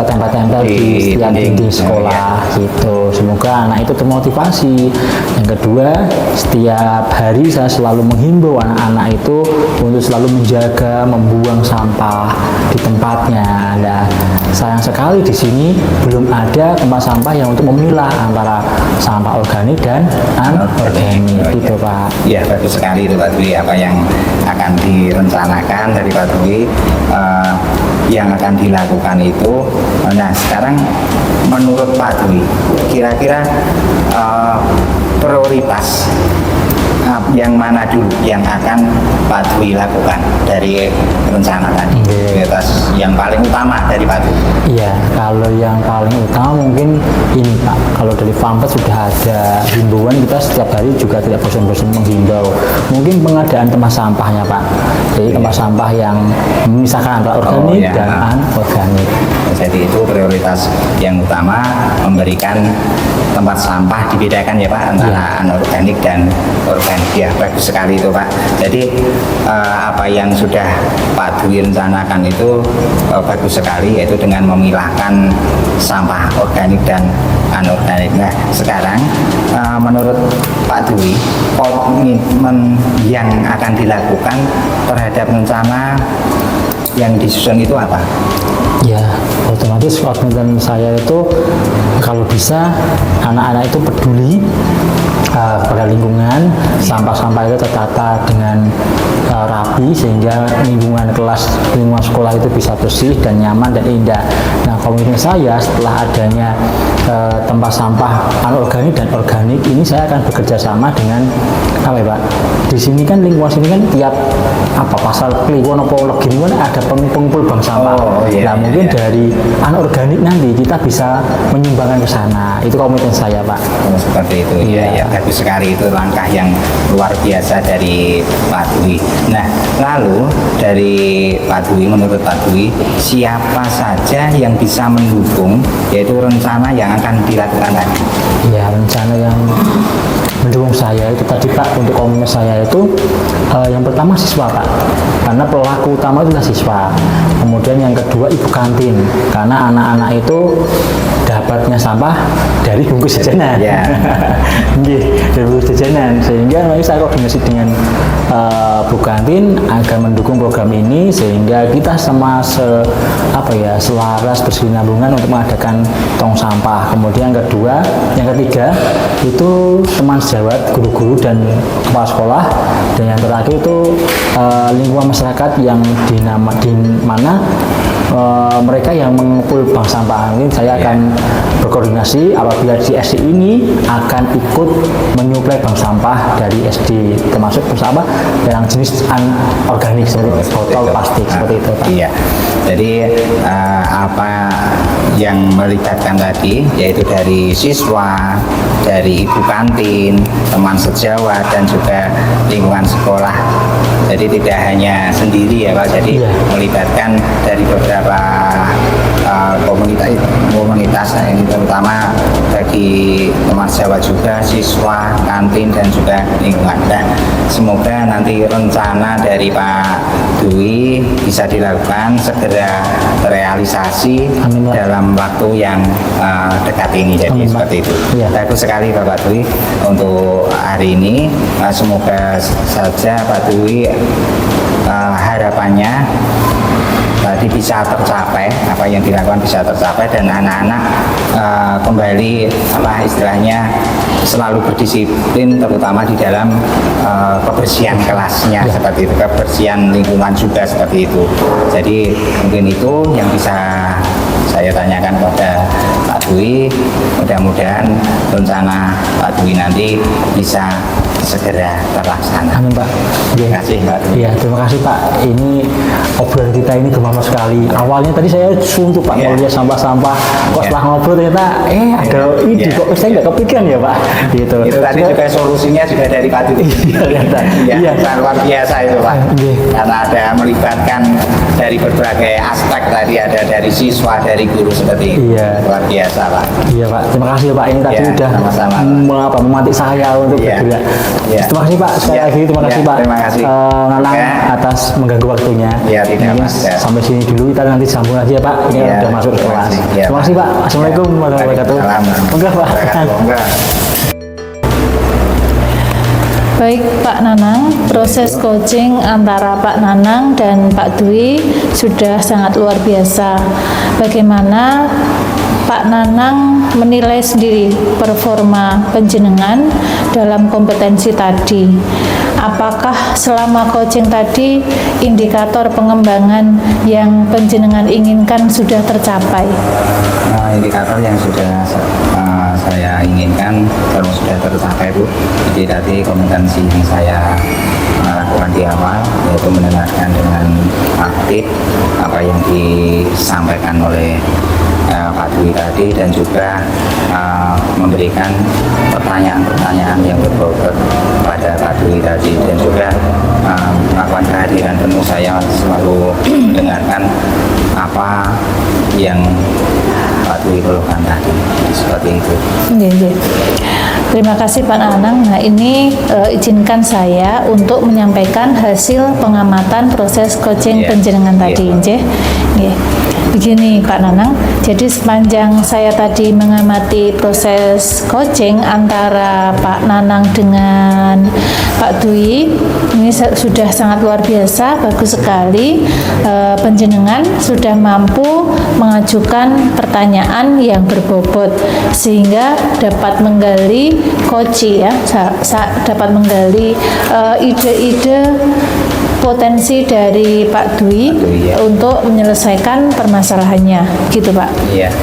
tempel-tempel di setiap dinding sekolah gitu. Semoga anak itu termotivasi. Yang kedua, setiap hari saya selalu menghimbau anak-anak itu untuk selalu menjaga membuang sampah di tempatnya. Nah, sayang sekali di sini belum ada tempat sampah yang untuk memilah antara sampah organik dan anorganik itu Pak. Ya, bagus sekali itu Pak Dwi, apa yang akan direncanakan dari Pak Dwi, yang akan dilakukan itu. Nah, sekarang menurut Pak Dwi, kira-kira prioritas yang mana dulu yang akan Pak Dwi lakukan dari rencana tadi? Prioritas yang paling utama dari Pak Dwi? Iya, kalau yang paling utama mungkin ini Pak, kalau dari Fampet sudah ada himbauan, kita setiap hari juga tidak bosan-bosan menghimbau mungkin pengadaan tempat sampahnya Pak. Jadi tempat sampah yang memisahkan antara organik dan anorganik. Jadi itu prioritas yang utama, memberikan tempat sampah dibedakan ya Pak antara anorganik dan organik. Ya, bagus sekali itu Pak. Jadi apa yang sudah Pak Dwi rencanakan itu bagus sekali, yaitu dengan memilahkan sampah organik dan anorganik. Nah, sekarang menurut Pak Dwi, komitmen yang akan dilakukan terhadap rencana yang disusun itu apa? Ya, otomatis komitmen saya itu kalau bisa anak-anak itu peduli pada lingkungan, sampah-sampah itu tertata dengan rapi sehingga lingkungan kelas, lingkungan sekolah itu bisa bersih dan nyaman dan indah. Nah, komitmen saya setelah adanya tempat sampah anorganik dan organik ini, saya akan bekerja sama dengan apa ya Pak? Di sini kan lingkungan sini kan tiap pasal kliwon atau legi kan ada pengumpul bank sampah. Nah, mungkin dari anorganik nanti kita bisa menyumbangkan ke sana. Itu komitmen saya Pak. Seperti itu ya, bagus sekali, itu langkah yang luar biasa dari Pak Dwi. Nah, lalu dari Pak Dwi, menurut Pak Dwi, siapa saja yang bisa mendukung yaitu rencana yang akan dilakukan tadi? Ya, rencana yang mendukung saya itu tadi Pak, untuk komitmen saya itu yang pertama siswa Pak, karena pelaku utama itu adalah siswa. Kemudian yang kedua ibu kantin, karena anak-anak itu dapatnya sampah dari bungkus jajanan. Dari bungkus jajanan, sehingga saya koordinasi dengan Bu Kantin agar mendukung program ini sehingga kita sama selaras bersinambungan untuk mengadakan tong sampah. Kemudian yang kedua, yang ketiga itu teman sejawat, guru-guru dan kepala sekolah, dan yang terakhir itu lingkungan masyarakat yang di mana mereka yang mengumpul bank sampah. Ini saya akan berkoordinasi apabila di SD ini akan ikut menyuplai bank sampah dari SD, termasuk bersama yang jenis organik seperti botol plastik seperti itu Pak. Iya. Jadi apa yang melibatkan tadi yaitu dari siswa, dari ibu kantin, teman sejawat, dan juga lingkungan sekolah. Jadi tidak hanya sendiri ya Pak, jadi melibatkan dari beberapa komunitas ini, terutama bagi teman sejawat juga, siswa, kantin, dan juga lingkungan. Dan semoga nanti rencana dari Pak Dwi bisa dilakukan, segera terrealisasi dalam waktu yang dekat ini. Jadi seperti itu. Bagus sekali Bapak Dwi untuk hari ini. Semoga saja Pak Dwi harapannya tadi bisa tercapai, apa yang dilakukan bisa tercapai, dan anak-anak kembali istilahnya selalu berdisiplin, terutama di dalam kebersihan kelasnya seperti itu, kebersihan lingkungan juga seperti itu. Jadi mungkin itu yang bisa saya tanyakan kepada Pak Dwi. Mudah-mudahan rencana Pak Dwi nanti bisa segera terlaksana. Amin Pak. Terima kasih Pak. Iya, terima kasih Pak. Ini obrolan kita ini bermanfaat sekali. Awalnya tadi saya suntuk Pak, mau lihat sampah-sampah. Kok setelah ngobrol ternyata ada ide kok saya nggak kepikiran ya Pak. Gitu. Itu tadi juga solusinya juga dari Pak Dwi. Iya, luar biasa itu Pak. Karena ada melibatkan dari berbagai aspek tadi, ada dari siswa, dari guru seperti itu. Luar biasa Pak. Iya Pak. Terima kasih Pak. Ini tadi udah memantik saya untuk bergerak. Terima kasih Pak. Sekali lagi terima kasih Pak. Terima kasih. Ngalang atas mengganggu waktunya. Tidak Mas. Sampai sini dulu, kita nanti sambung lagi ya Pak. Ini udah masuk ke kelas. Terima kasih Pak. Assalamualaikum warahmatullahi wabarakatuh. Enggak Pak. Baik Pak Nanang, proses coaching antara Pak Nanang dan Pak Dwi sudah sangat luar biasa. Bagaimana Pak Nanang menilai sendiri performa penjenengan dalam kompetensi tadi? Apakah selama coaching tadi indikator pengembangan yang penjenengan inginkan sudah tercapai? Indikator yang sudah saya inginkan terus sudah tercapai, Bu. Jadi tadi kompetensi yang saya lakukan di awal yaitu mendengarkan dengan aktif apa yang disampaikan oleh Pak Dwi tadi, dan juga memberikan pertanyaan-pertanyaan yang berbobot pada Pak Dwi tadi, dan juga melakukan kehadiran penuh. Saya selalu mendengarkan apa yang Pak Dwi keluhkan tadi, seperti itu. Iya. Terima kasih Pak Nanang. Nah ini izinkan saya untuk menyampaikan hasil pengamatan proses coaching penjenengan tadi. Begini Pak Nanang, jadi sepanjang saya tadi mengamati proses coaching antara Pak Nanang dengan Pak Dwi, ini sudah sangat luar biasa, bagus sekali. Penjenengan sudah mampu mengajukan pertanyaan yang berbobot sehingga dapat menggali dapat menggali ide-ide potensi dari Pak Dwi untuk menyelesaikan permasalahannya, gitu Pak.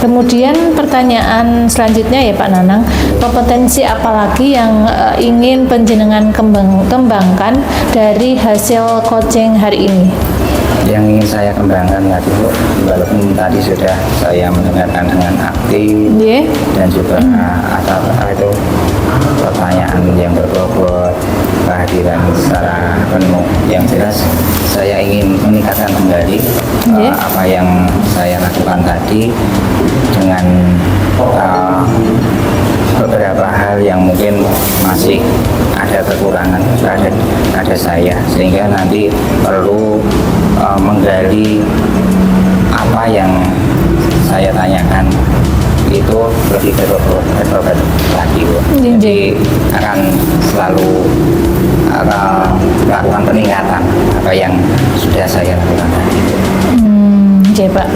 Kemudian pertanyaan selanjutnya ya Pak Nanang, kompetensi apalagi yang ingin penjenengan kembangkan dari hasil coaching hari ini? Yang ingin saya kembangkan tadi, Bu, walaupun tadi sudah saya mendengarkan dengan aktif dan juga ada itu pertanyaan yang berbobot, kehadiran secara penuh, yang jelas saya ingin meningkatkan kembali apa yang saya lakukan tadi dengan beberapa hal yang mungkin masih ada kekurangan pada saya, sehingga nanti perlu menggali apa yang saya tanyakan itu lebih berbobot lagi, Bu. Jadi akan selalu melakukan peningkatan apa yang sudah saya lakukan tadi. Oke Pak.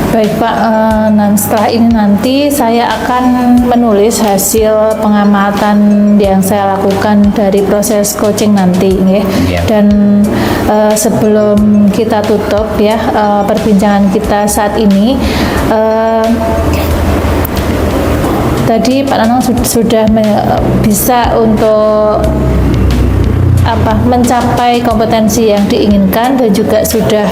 Baik Pak, setelah ini nanti saya akan menulis hasil pengamatan yang saya lakukan dari proses coaching nanti, dan sebelum kita tutup ya perbincangan kita saat ini, tadi Pak Nanang sudah bisa untuk mencapai kompetensi yang diinginkan, dan juga sudah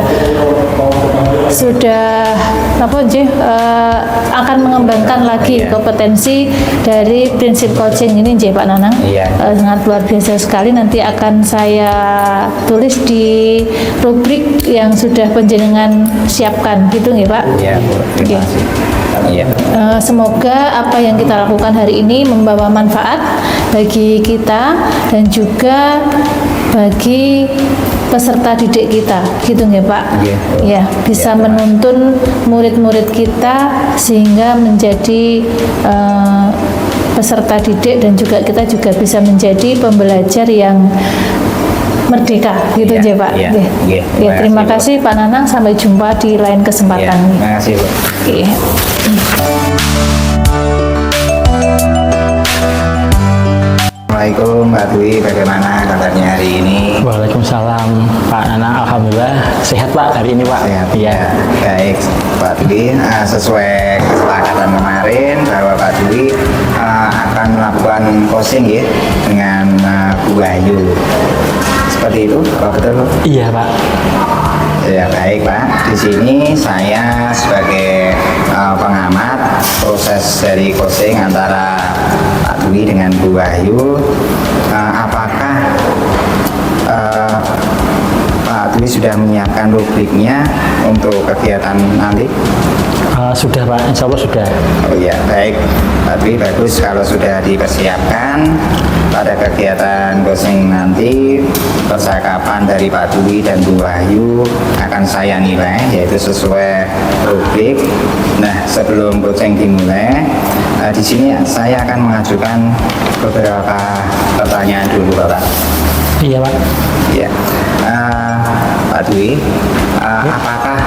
akan mengembangkan lagi kompetensi dari prinsip coaching ini, Pak Nanang. Sangat luar biasa sekali. Nanti akan saya tulis di rubrik yang sudah penjenengan siapkan, gitu nggih Pak? Terima kasih. Semoga apa yang kita lakukan hari ini membawa manfaat bagi kita dan juga bagi peserta didik kita, gitu nggih Pak? Bisa menuntun murid-murid kita sehingga menjadi peserta didik, dan juga kita juga bisa menjadi pembelajar yang merdeka, gitu aja Pak. Terima kasih Pak Nanang, sampai jumpa di lain kesempatan. Terima kasih, Bu. Assalamualaikum Mbak Dwi, bagaimana kabarnya hari ini? Waalaikumsalam Pak Nanang, alhamdulillah sehat Pak hari ini Pak. Sehat. Baik Pak Dwi, sesuai kesepakatan kemarin bahwa Pak Dwi akan melakukan coaching ya dengan Bu Ayu. Seperti itu, betul? Iya Pak. Ya baik Pak, di sini saya sebagai pengamat proses dari coaching antara Pak Dwi dengan Bu Wahyu, apakah Pak Pak Dwi sudah menyiapkan rubriknya untuk kegiatan nanti? Sudah Pak, insya Allah sudah. Oh iya, baik Pak Dwi, bagus kalau sudah dipersiapkan. Pada kegiatan coaching nanti percakapan dari Pak Dwi dan Bu Wahyu akan saya nilai, yaitu sesuai rubrik. Nah, sebelum coaching dimulai, di sini saya akan mengajukan beberapa pertanyaan dulu Bapak. Iya Pak. Ya, Pak Dwi, apakah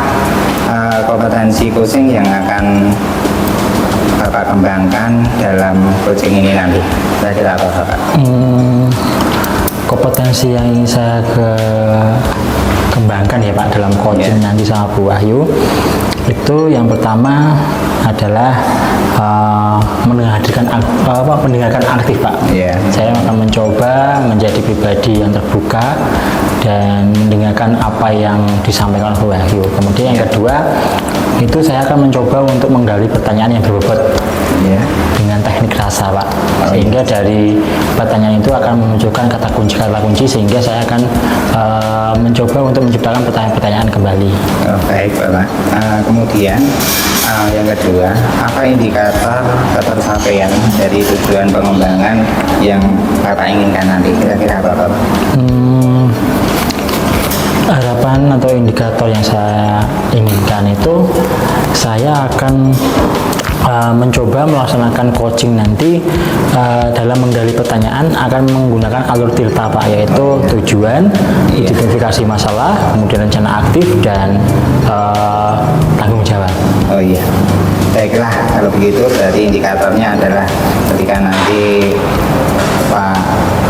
kompetensi coaching yang akan Bapak kembangkan dalam coaching ini nanti? Kira-kira apa Bapak? Kompetensi yang ingin saya kembangkan ya Pak dalam coaching nanti sama Bu Wahyu, itu yang pertama adalah mendengarkan aktif Pak. Saya akan mencoba menjadi pribadi yang terbuka dan mendengarkan apa yang disampaikan Bu Wahyu. Kemudian yang kedua, itu saya akan mencoba untuk menggali pertanyaan yang berbobot dengan teknik rasa Pak, sehingga dari pertanyaan itu akan memunculkan kata kunci sehingga saya akan mencoba untuk menciptakan pertanyaan-pertanyaan kembali. Baik Bapak. Kemudian yang kedua, apa indikator ketercapaian dari tujuan pengembangan yang Bapak inginkan nanti? Kira-kira apa Bapak? Harapan atau indikator yang saya inginkan itu, saya akan mencoba melaksanakan coaching nanti dalam menggali pertanyaan akan menggunakan alur tirta Pak, yaitu tujuan, identifikasi masalah, kemudian rencana aktif, dan tanggung jawab. Oh iya, baiklah kalau begitu berarti indikatornya adalah ketika nanti Pak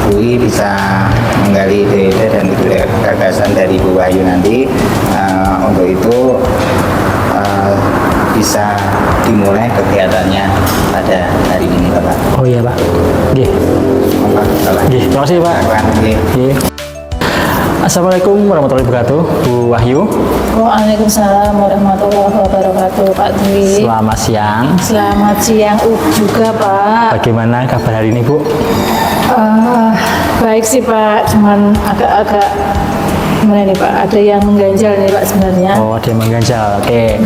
Dwi bisa menggali ide-ide dan gagasan dari Bu Wahyu nanti, untuk itu bisa dimulai kegiatannya pada hari ini Bapak. Oh iya Pak. Nggih. Terima kasih Pak. Nggih. Assalamualaikum warahmatullahi wabarakatuh, Bu Wahyu. Waalaikumsalam warahmatullahi wabarakatuh, Pak Dwi. Selamat siang. Selamat siang juga Pak. Bagaimana kabar hari ini Bu? Baik sih Pak, cuman agak-agak gimana nih Pak, ada yang mengganjal nih Pak sebenarnya. Oh, ada yang mengganjal. Oke.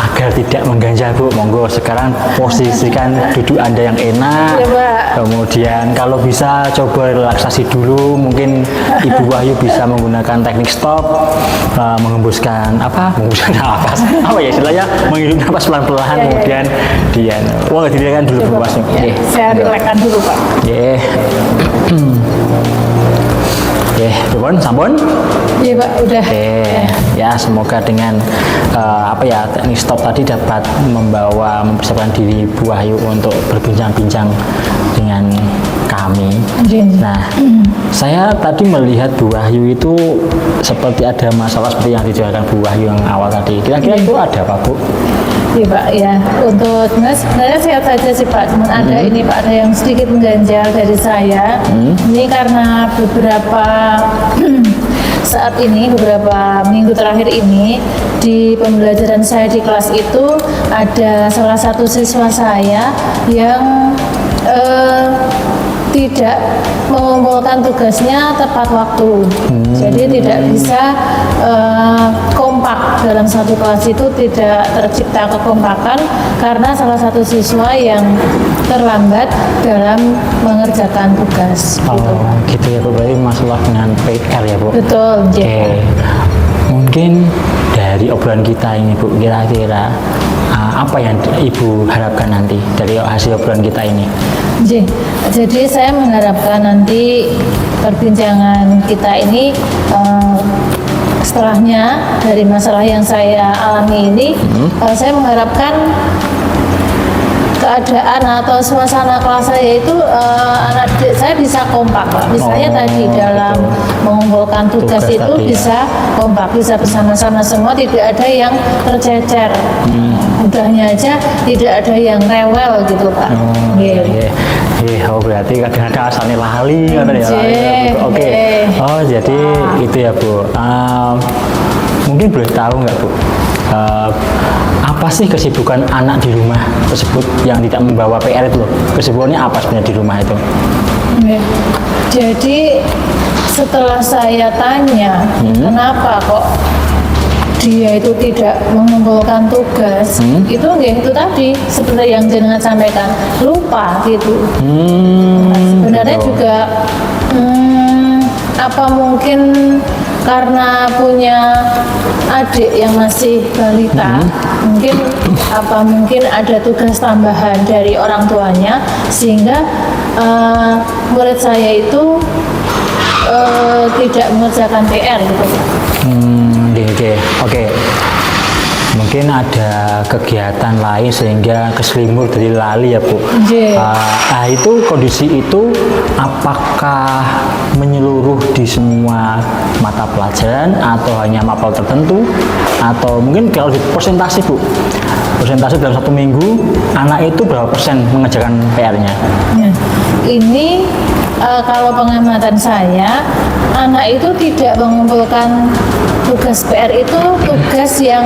Agar tidak mengganjal Bu, monggo sekarang posisikan duduk Anda yang enak. Ya Pak. Kemudian kalau bisa coba relaksasi dulu, mungkin Ibu Wahyu bisa menggunakan teknik stop, mengembuskan nafas. Apa ya istilahnya, menghirup nafas pelan-pelan, kemudian dirilekan dulu Bu Wahyu. Saya rilekan dulu Pak. Dipun, sampun? Iya Pak, udah. Ya semoga dengan teknik stop tadi dapat mempersiapkan diri Bu Wahyu untuk berbincang-bincang dengan kami. Nah, saya tadi melihat Bu Wahyu itu seperti ada masalah seperti yang dijelaskan Bu Wahyu yang awal tadi. Kira-kira itu ada apa Bu? Iya Pak, ya untuk sebenarnya sehat saja sih Pak, cuman ada ini Pak, ada yang sedikit mengganjal dari saya. Ini karena beberapa saat ini, beberapa minggu terakhir ini di pembelajaran saya di kelas itu ada salah satu siswa saya yang tidak mengumpulkan tugasnya tepat waktu, jadi tidak bisa kompak dalam satu kelas, itu tidak tercipta kekompakan karena salah satu siswa yang terlambat dalam mengerjakan tugas. Gitu ya Bu, berarti masalah dengan PR ya Bu? Betul. Mungkin dari obrolan kita ini Bu, kira-kira apa yang Ibu harapkan nanti dari hasil obrolan kita ini? Jadi saya mengharapkan nanti perbincangan kita ini setelahnya dari masalah yang saya alami ini, saya mengharapkan keadaan atau suasana kelas saya itu anak didik saya bisa kompak Pak. Misalnya tadi dalam mengumpulkan tugas itu bisa kompak, bisa bersama-sama semua, tidak ada yang tercecer. Mudahnya aja tidak ada yang rewel gitu Pak. Berarti kadang-kadang asalnya lali ya. Jadi itu ya Bu. Mungkin boleh tahu nggak Bu, apa sih kesibukan anak di rumah tersebut yang tidak membawa PR itu loh? Kesibukannya apa sebenarnya di rumah itu? Jadi setelah saya tanya kenapa kok dia itu tidak mengumpulkan tugas, itu nggih, itu tadi seperti yang jenengan sampaikan, lupa gitu. Sebenarnya gitu. juga apa mungkin karena punya adik yang masih balita, mungkin ada tugas tambahan dari orang tuanya sehingga murid saya itu tidak mengerjakan PR gitu. Oke. Mungkin ada kegiatan lain sehingga keselimur dari lali ya Bu. Nah itu kondisi itu apakah menyeluruh di semua mata pelajaran atau hanya mapel tertentu, atau mungkin kalau di persentase Bu, persentase dalam 1 minggu anak itu berapa persen mengerjakan PR-nya? Ini kalau pengamatan saya, anak itu tidak mengumpulkan tugas PR itu tugas yang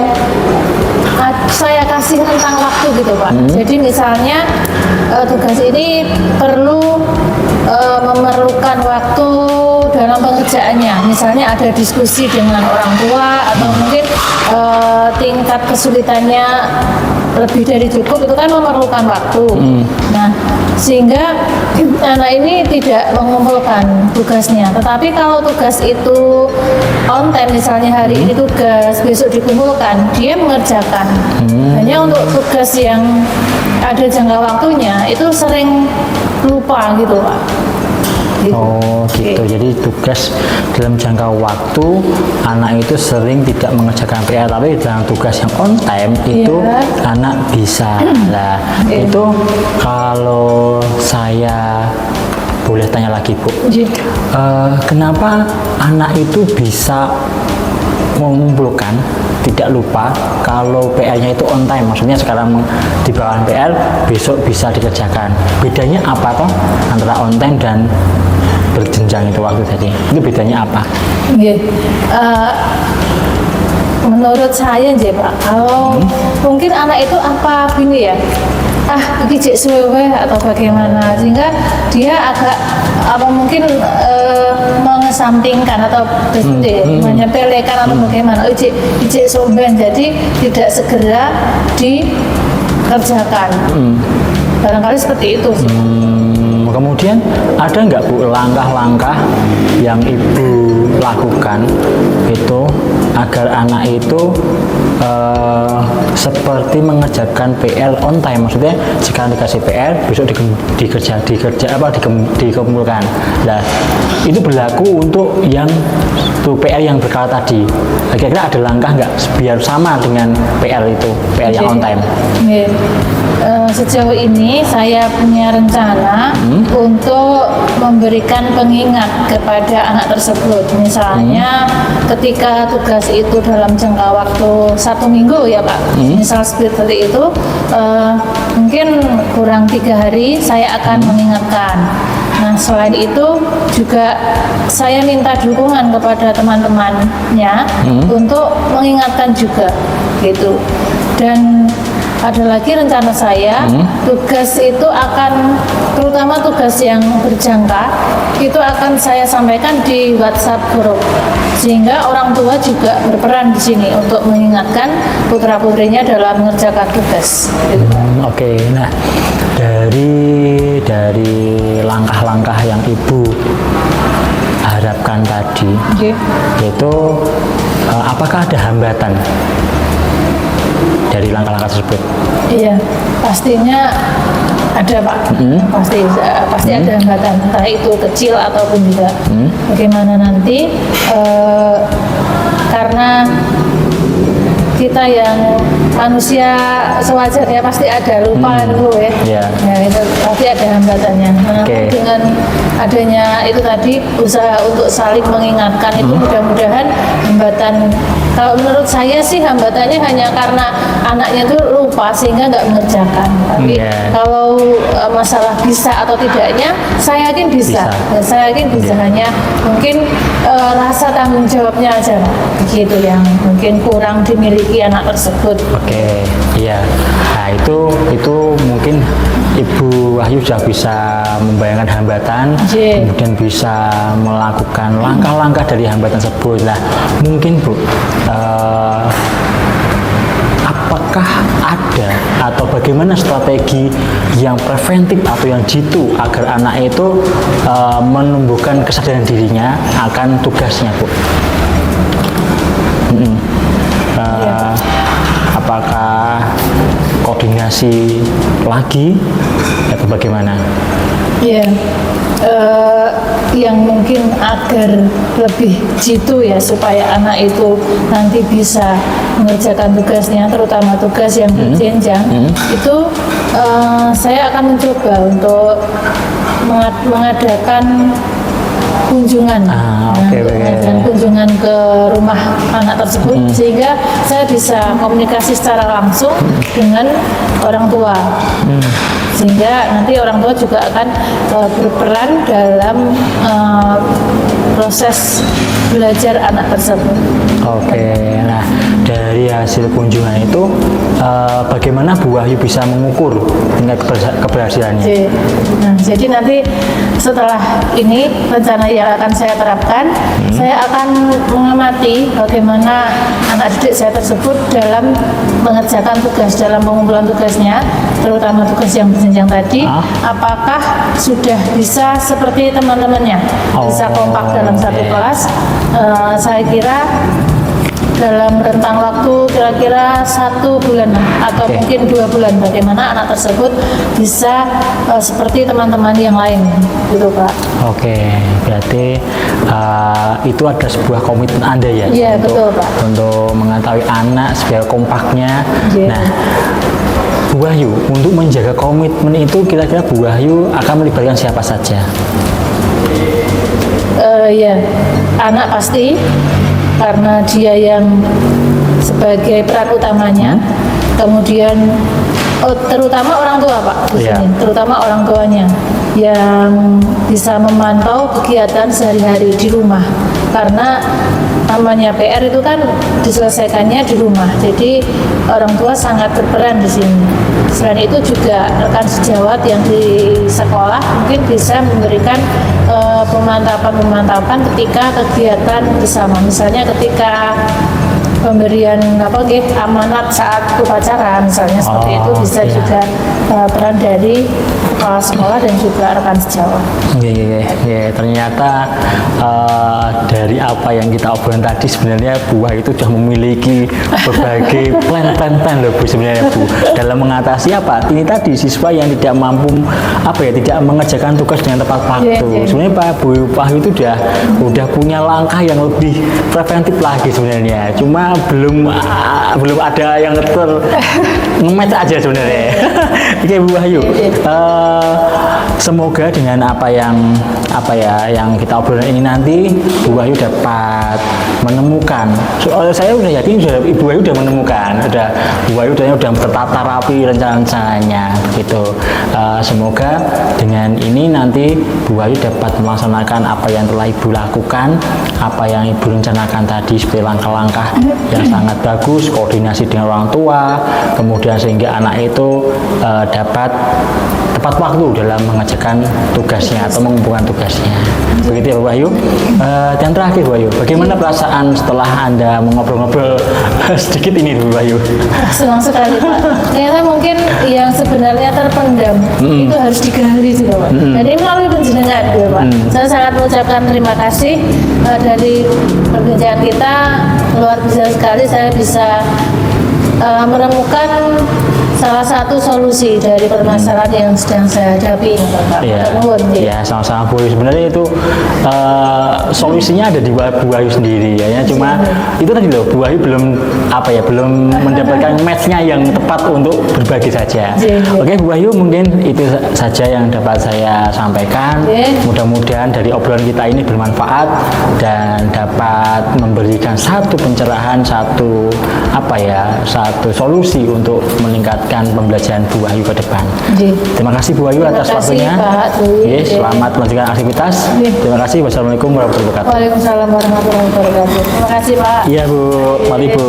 saya kasih rentang waktu gitu Pak. Jadi misalnya tugas ini perlu memerlukan waktu dalam pengerjaannya. Misalnya ada diskusi dengan orang tua atau mungkin tingkat kesulitannya lebih dari cukup, itu kan memerlukan waktu. Nah, sehingga anak ini tidak mengumpulkan tugasnya. Tetapi kalau tugas itu on time, misalnya hari ini tugas, besok dikumpulkan, dia mengerjakan. Hanya untuk tugas yang ada jangka waktunya itu sering lupa gitu Pak. Oh gitu. Jadi tugas dalam jangka waktu anak itu sering tidak mengerjakan PR, tapi dalam tugas yang on time itu anak bisa. Nah itu kalau saya boleh tanya lagi Bu, kenapa anak itu bisa mengumpulkan, tidak lupa kalau PR-nya itu on time? Maksudnya sekarang di bawah PR, besok bisa dikerjakan. Bedanya apa toh antara on time dan berjenjang itu waktu tadi? Itu bedanya apa? Menurut saya Pak, kalau mungkin anak itu apa gini ya, ini cek suwe atau bagaimana, sehingga dia agak mungkin mengesampingkan atau menyepelekan atau bagaimana, cek soben, jadi tidak segera dikerjakan. Barangkali seperti itu sih. Kemudian ada nggak Bu langkah-langkah yang Ibu lakukan itu agar anak itu seperti mengerjakan PR on time? Maksudnya sekarang dikasih PR, besok dikumpulkan. Nah itu berlaku untuk yang PR yang berkala tadi. Kira-kira ada langkah nggak biar sama dengan PR itu, PR yang on time? Sejauh ini saya punya rencana untuk memberikan pengingat kepada anak tersebut. Misalnya ketika tugas itu dalam jangka waktu 1 minggu ya Pak, misal seperti itu, mungkin kurang 3 hari saya akan mengingatkan. Nah selain itu juga saya minta dukungan kepada teman-temannya untuk mengingatkan juga gitu. Dan ada lagi rencana saya, tugas itu akan, terutama tugas yang berjangka, itu akan saya sampaikan di WhatsApp grup, sehingga orang tua juga berperan di sini untuk mengingatkan putra-putrinya dalam mengerjakan tugas. Oke, nah dari langkah-langkah yang Ibu harapkan tadi, itu apakah ada hambatan dari langkah-langkah tersebut? Iya, pastinya ada Pak. Pasti ada hambatan, entah itu kecil ataupun juga bagaimana nanti, karena kita yang manusia sewajarnya pasti ada lupa dulu ya. Ya itu pasti ada hambatannya. Nah, dengan adanya itu tadi usaha untuk saling mengingatkan itu mudah-mudahan hambatan, kalau menurut saya sih hambatannya hanya karena anaknya itu lupa sehingga nggak mengerjakan. Tapi kalau masalah bisa atau tidaknya, saya yakin bisa. Saya yakin bisa, hanya mungkin rasa tanggung jawabnya aja begitu yang mungkin kurang dimiliki anak tersebut. Iya. Nah itu mungkin Ibu Wahyu sudah bisa membayangkan hambatan, Iya. kemudian bisa melakukan langkah-langkah dari hambatan tersebut. Nah, mungkin Bu, apakah ada atau bagaimana strategi yang preventif atau yang jitu agar anak itu menumbuhkan kesadaran dirinya akan tugasnya, Bu? Mm-mm. Apakah koordinasi lagi atau bagaimana? Ya, yang mungkin agar lebih jitu ya supaya anak itu nanti bisa mengerjakan tugasnya, terutama tugas yang berjenjang. Itu saya akan mencoba untuk mengadakan kunjungan, mengadakan kunjungan ke rumah anak tersebut, sehingga saya bisa komunikasi secara langsung dengan orang tua, sehingga nanti orang tua juga akan berperan dalam proses belajar anak tersebut. Oke, nah dari hasil kunjungan itu bagaimana Bu Wahyu bisa mengukur tingkat keberhasilannya? Oke. Nah, jadi nanti setelah ini rencana yang akan saya terapkan, saya akan mengamati bagaimana anak didik saya tersebut dalam mengerjakan tugas, dalam pengumpulan tugasnya, terutama tugas yang berjenjang tadi, apakah sudah bisa seperti teman-temannya, bisa kompak dalam satu kelas. Saya kira dalam rentang waktu kira-kira 1 bulan atau mungkin 2 bulan, bagaimana anak tersebut bisa seperti teman-teman yang lain, gitu Pak. Oke, berarti itu ada sebuah komitmen Anda ya? Iya, betul Pak. Untuk mengetahui anak sebagai kompaknya. Iya. Nah, Bu Wahyu, untuk menjaga komitmen itu kira-kira Bu Wahyu akan melibatkan siapa saja? Ya, anak pasti, karena dia yang sebagai peran utamanya. Kemudian terutama orang tua Pak, di sini. Terutama orang tuanya yang bisa memantau kegiatan sehari-hari di rumah, karena namanya PR itu kan diselesaikannya di rumah. Jadi orang tua sangat berperan di sini. Selain itu juga rekan sejawat yang di sekolah mungkin bisa memberikan pemantapan ketika kegiatan bersama. Misalnya ketika pemberian amanat saat upacara, misalnya seperti itu bisa juga peran dari kepala sekolah dan juga rekan sejawat. Ternyata dari apa yang kita obrolin tadi sebenarnya Bu Wahyu itu sudah memiliki berbagai plan loh Bu, sebenarnya Bu, dalam mengatasi apa ini tadi siswa yang tidak mampu tidak mengerjakan tugas dengan tepat waktu. Sebenarnya Pak Bu Wahyu itu udah punya langkah yang lebih preventif lagi sebenarnya, cuma belum ada yang nge-match aja sebenarnya. Oke Bu Wahyu, semoga dengan apa yang kita obrolin ini nanti Bu Wahyu dapat menemukan. Saya udah yakin Ibu Wahyu udah menemukan, Bu Wahyu udah tertata rapi rencana-rencananya gitu. Semoga dengan ini nanti Bu Wahyu dapat melaksanakan apa yang telah Ibu lakukan, apa yang Ibu rencanakan tadi seperti langkah-langkah yang sangat bagus, koordinasi dengan orang tua, kemudian sehingga anak itu dapat tepat waktu dalam mengerjakan tugasnya atau mengumpulkan tugasnya. Begitu ya Bu Wahyu. Yang terakhir Bu Wahyu, bagaimana perasaan setelah Anda mengobrol-ngobrol sedikit ini Bu Wahyu? Senang sekali Pak. Ternyata mungkin yang sebenarnya terpendam itu harus digali juga Pak. Dan ini melalui penjenengan juga Pak. Saya sangat mengucapkan terima kasih dari perbincangan kita, luar biasa sekali. Saya bisa menemukan salah satu solusi dari permasalahan yang sedang saya hadapi ini Pak. Ya, sama-sama Bu Wahyu. Sebenarnya itu solusinya ada di Bu Wahyu sendiri ya. Cuma itu tadi loh, Bu Wahyu belum mendapatkan match-nya yang tepat untuk berbagi saja. Oke Bu Wahyu, mungkin itu saja yang dapat saya sampaikan. Mudah-mudahan dari obrolan kita ini bermanfaat dan dapat memberikan satu pencerahan, satu solusi untuk meningkatkan pembelajaran Bu Wahyu ke depan. Terima kasih Bu Wahyu atas waktunya. Selamat melanjutkan aktivitas. Terima kasih. Wassalamualaikum warahmatullahi wabarakatuh. Waalaikumsalam warahmatullahi wabarakatuh. Terima kasih Pak. Iya Bu, mari Bu.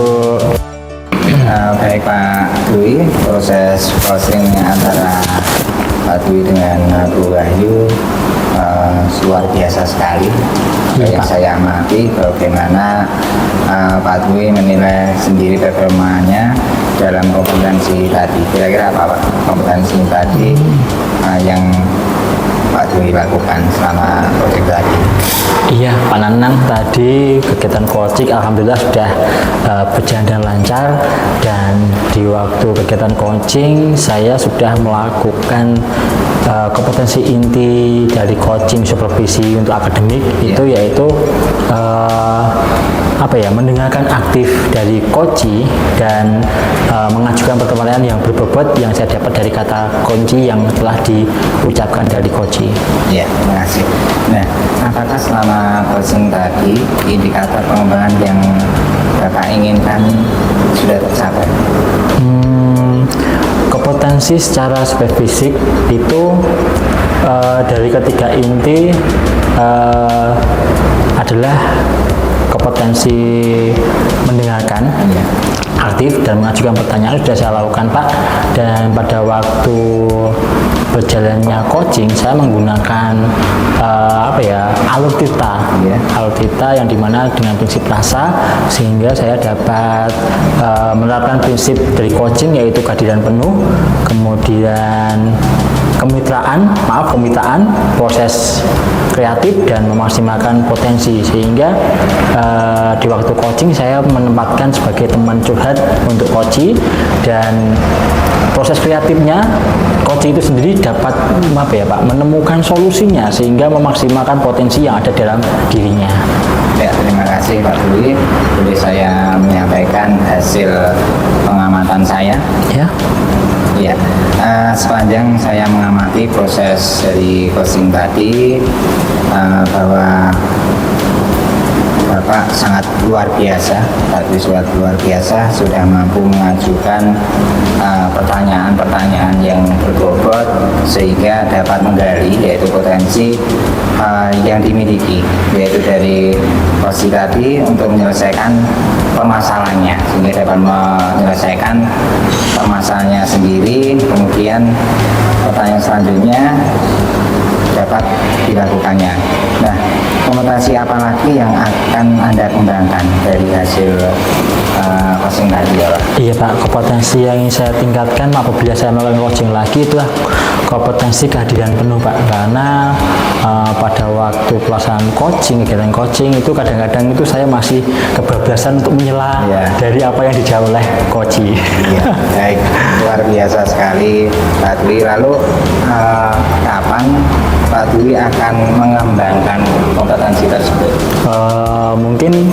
Baik Pak Dwi, proses closing antara Pak Dwi dengan Bu Wahyu luar biasa sekali. Iya, Yang Pak. saya amati bagaimana Pak Dwi menilai sendiri performanya dalam kompetensi tadi. Kira-kira apa Pak kompetensi tadi yang Pak Dwi lakukan selama proyek tadi? Iya, Pak Nanang, tadi kegiatan coaching alhamdulillah sudah berjalan dengan lancar, dan di waktu kegiatan coaching saya sudah melakukan kompetensi inti dari coaching supervisi untuk akademik itu yaitu mendengarkan aktif dari coach dan mengajukan pertanyaan yang berbobot yang saya dapat dari kata kunci yang telah diucapkan dari coach. Ya, terima kasih. Nah, apakah selama coaching tadi indikator pengembangan yang Bapak inginkan sudah tercapai? Kompetensi secara spesifik itu dari ketiga inti adalah kompetensi mendengarkan, aktif dan mengajukan pertanyaan sudah saya lakukan Pak, dan pada waktu berjalannya coaching saya menggunakan alutita, alutita yang dimana dengan prinsip rasa, sehingga saya dapat menerapkan prinsip dari coaching yaitu kehadiran penuh, kemudian kemitraan, proses kreatif dan memaksimalkan potensi, sehingga di waktu coaching saya menempatkan sebagai teman curhat untuk coach, dan proses kreatifnya coach itu sendiri dapat menemukan solusinya sehingga memaksimalkan potensi yang ada dalam dirinya. Ya, terima kasih Pak Dwi. Boleh saya menyampaikan hasil pengamatan saya? Ya. Ya, sepanjang saya mengamati proses dari coaching tadi, bahwa Bapak sangat luar biasa, Pak Dwi sangat luar biasa, sudah mampu mengajukan pertanyaan-pertanyaan yang berbobot sehingga dapat menggali yaitu potensi yang dimiliki, yaitu dari coaching tadi untuk menyelesaikan permasalahannya, sehingga dapat menyelesaikan permasalahannya sendiri. Kemudian pertanyaan selanjutnya dapat dilakukannya. Nah, kompetensi apa lagi yang akan Anda kembangkan dari hasil coaching tadi ya Pak? Iya Pak, kompetensi yang ingin saya tingkatkan apabila saya melakukan coaching lagi itulah kompetensi kehadiran penuh Pak, karena pada waktu pelaksanaan coaching, kegiatan coaching itu kadang-kadang itu saya masih kebablasan untuk menyela dari apa yang dijawab oleh coach. Iya, baik, luar biasa sekali Pak Dwi. Lalu kapan Pak Dwi akan mengembangkan kompetensi tersebut? Mungkin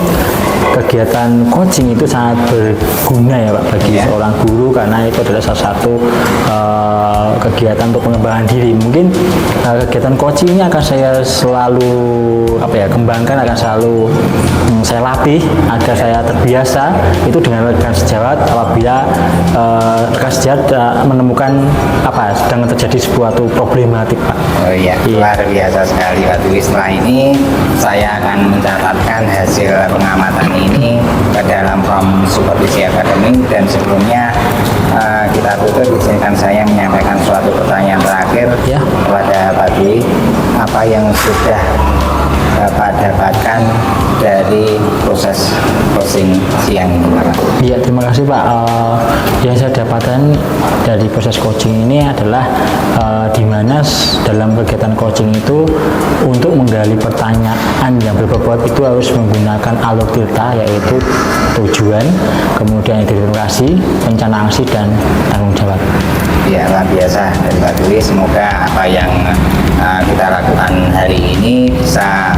kegiatan coaching itu sangat berguna ya Pak bagi seorang guru, karena itu adalah salah satu kegiatan untuk pengembangan diri. Mungkin kegiatan coaching ini akan saya selalu kembangkan, akan selalu saya latih agar saya terbiasa itu dengan rekan sejawat apabila rekan sejawat menemukan sedang terjadi suatu problematik Pak. Oh iya, luar biasa sekali Pak Dwi. Setelah ini saya akan mencatatkan hasil pengamatan ini ke dalam form supervisi akademik, dan sebelumnya kita tutup, izinkan saya menyampaikan suatu pertanyaan terakhir kepada Pak Dwi. Apa yang sudah Bapak dapatkan dari proses coaching siang ini Pak? Iya, terima kasih Pak. Yang saya dapatkan dari proses coaching ini adalah di mana dalam kegiatan coaching itu untuk menggali pertanyaan yang berbobot itu harus menggunakan alutita, yaitu tujuan, kemudian identifikasi, rencana aksi, dan tanggung jawab. Ya, luar biasa dari Pak Dwi. Semoga apa yang kita lakukan hari ini bisa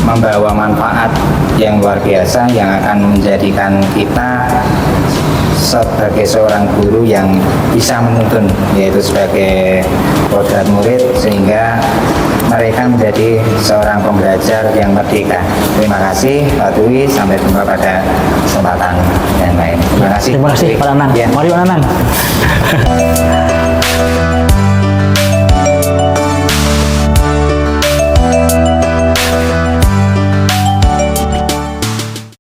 membawa manfaat yang luar biasa yang akan menjadikan kita sebagai seorang guru yang bisa menuntun, yaitu sebagai kodrat murid, sehingga mereka menjadi seorang pembelajar yang merdeka. Terima kasih Pak Dwi, sampai jumpa pada kesempatan yang lain. Terima kasih. Terima kasih Pak Nanang. Ya. Mari Pak Nanang.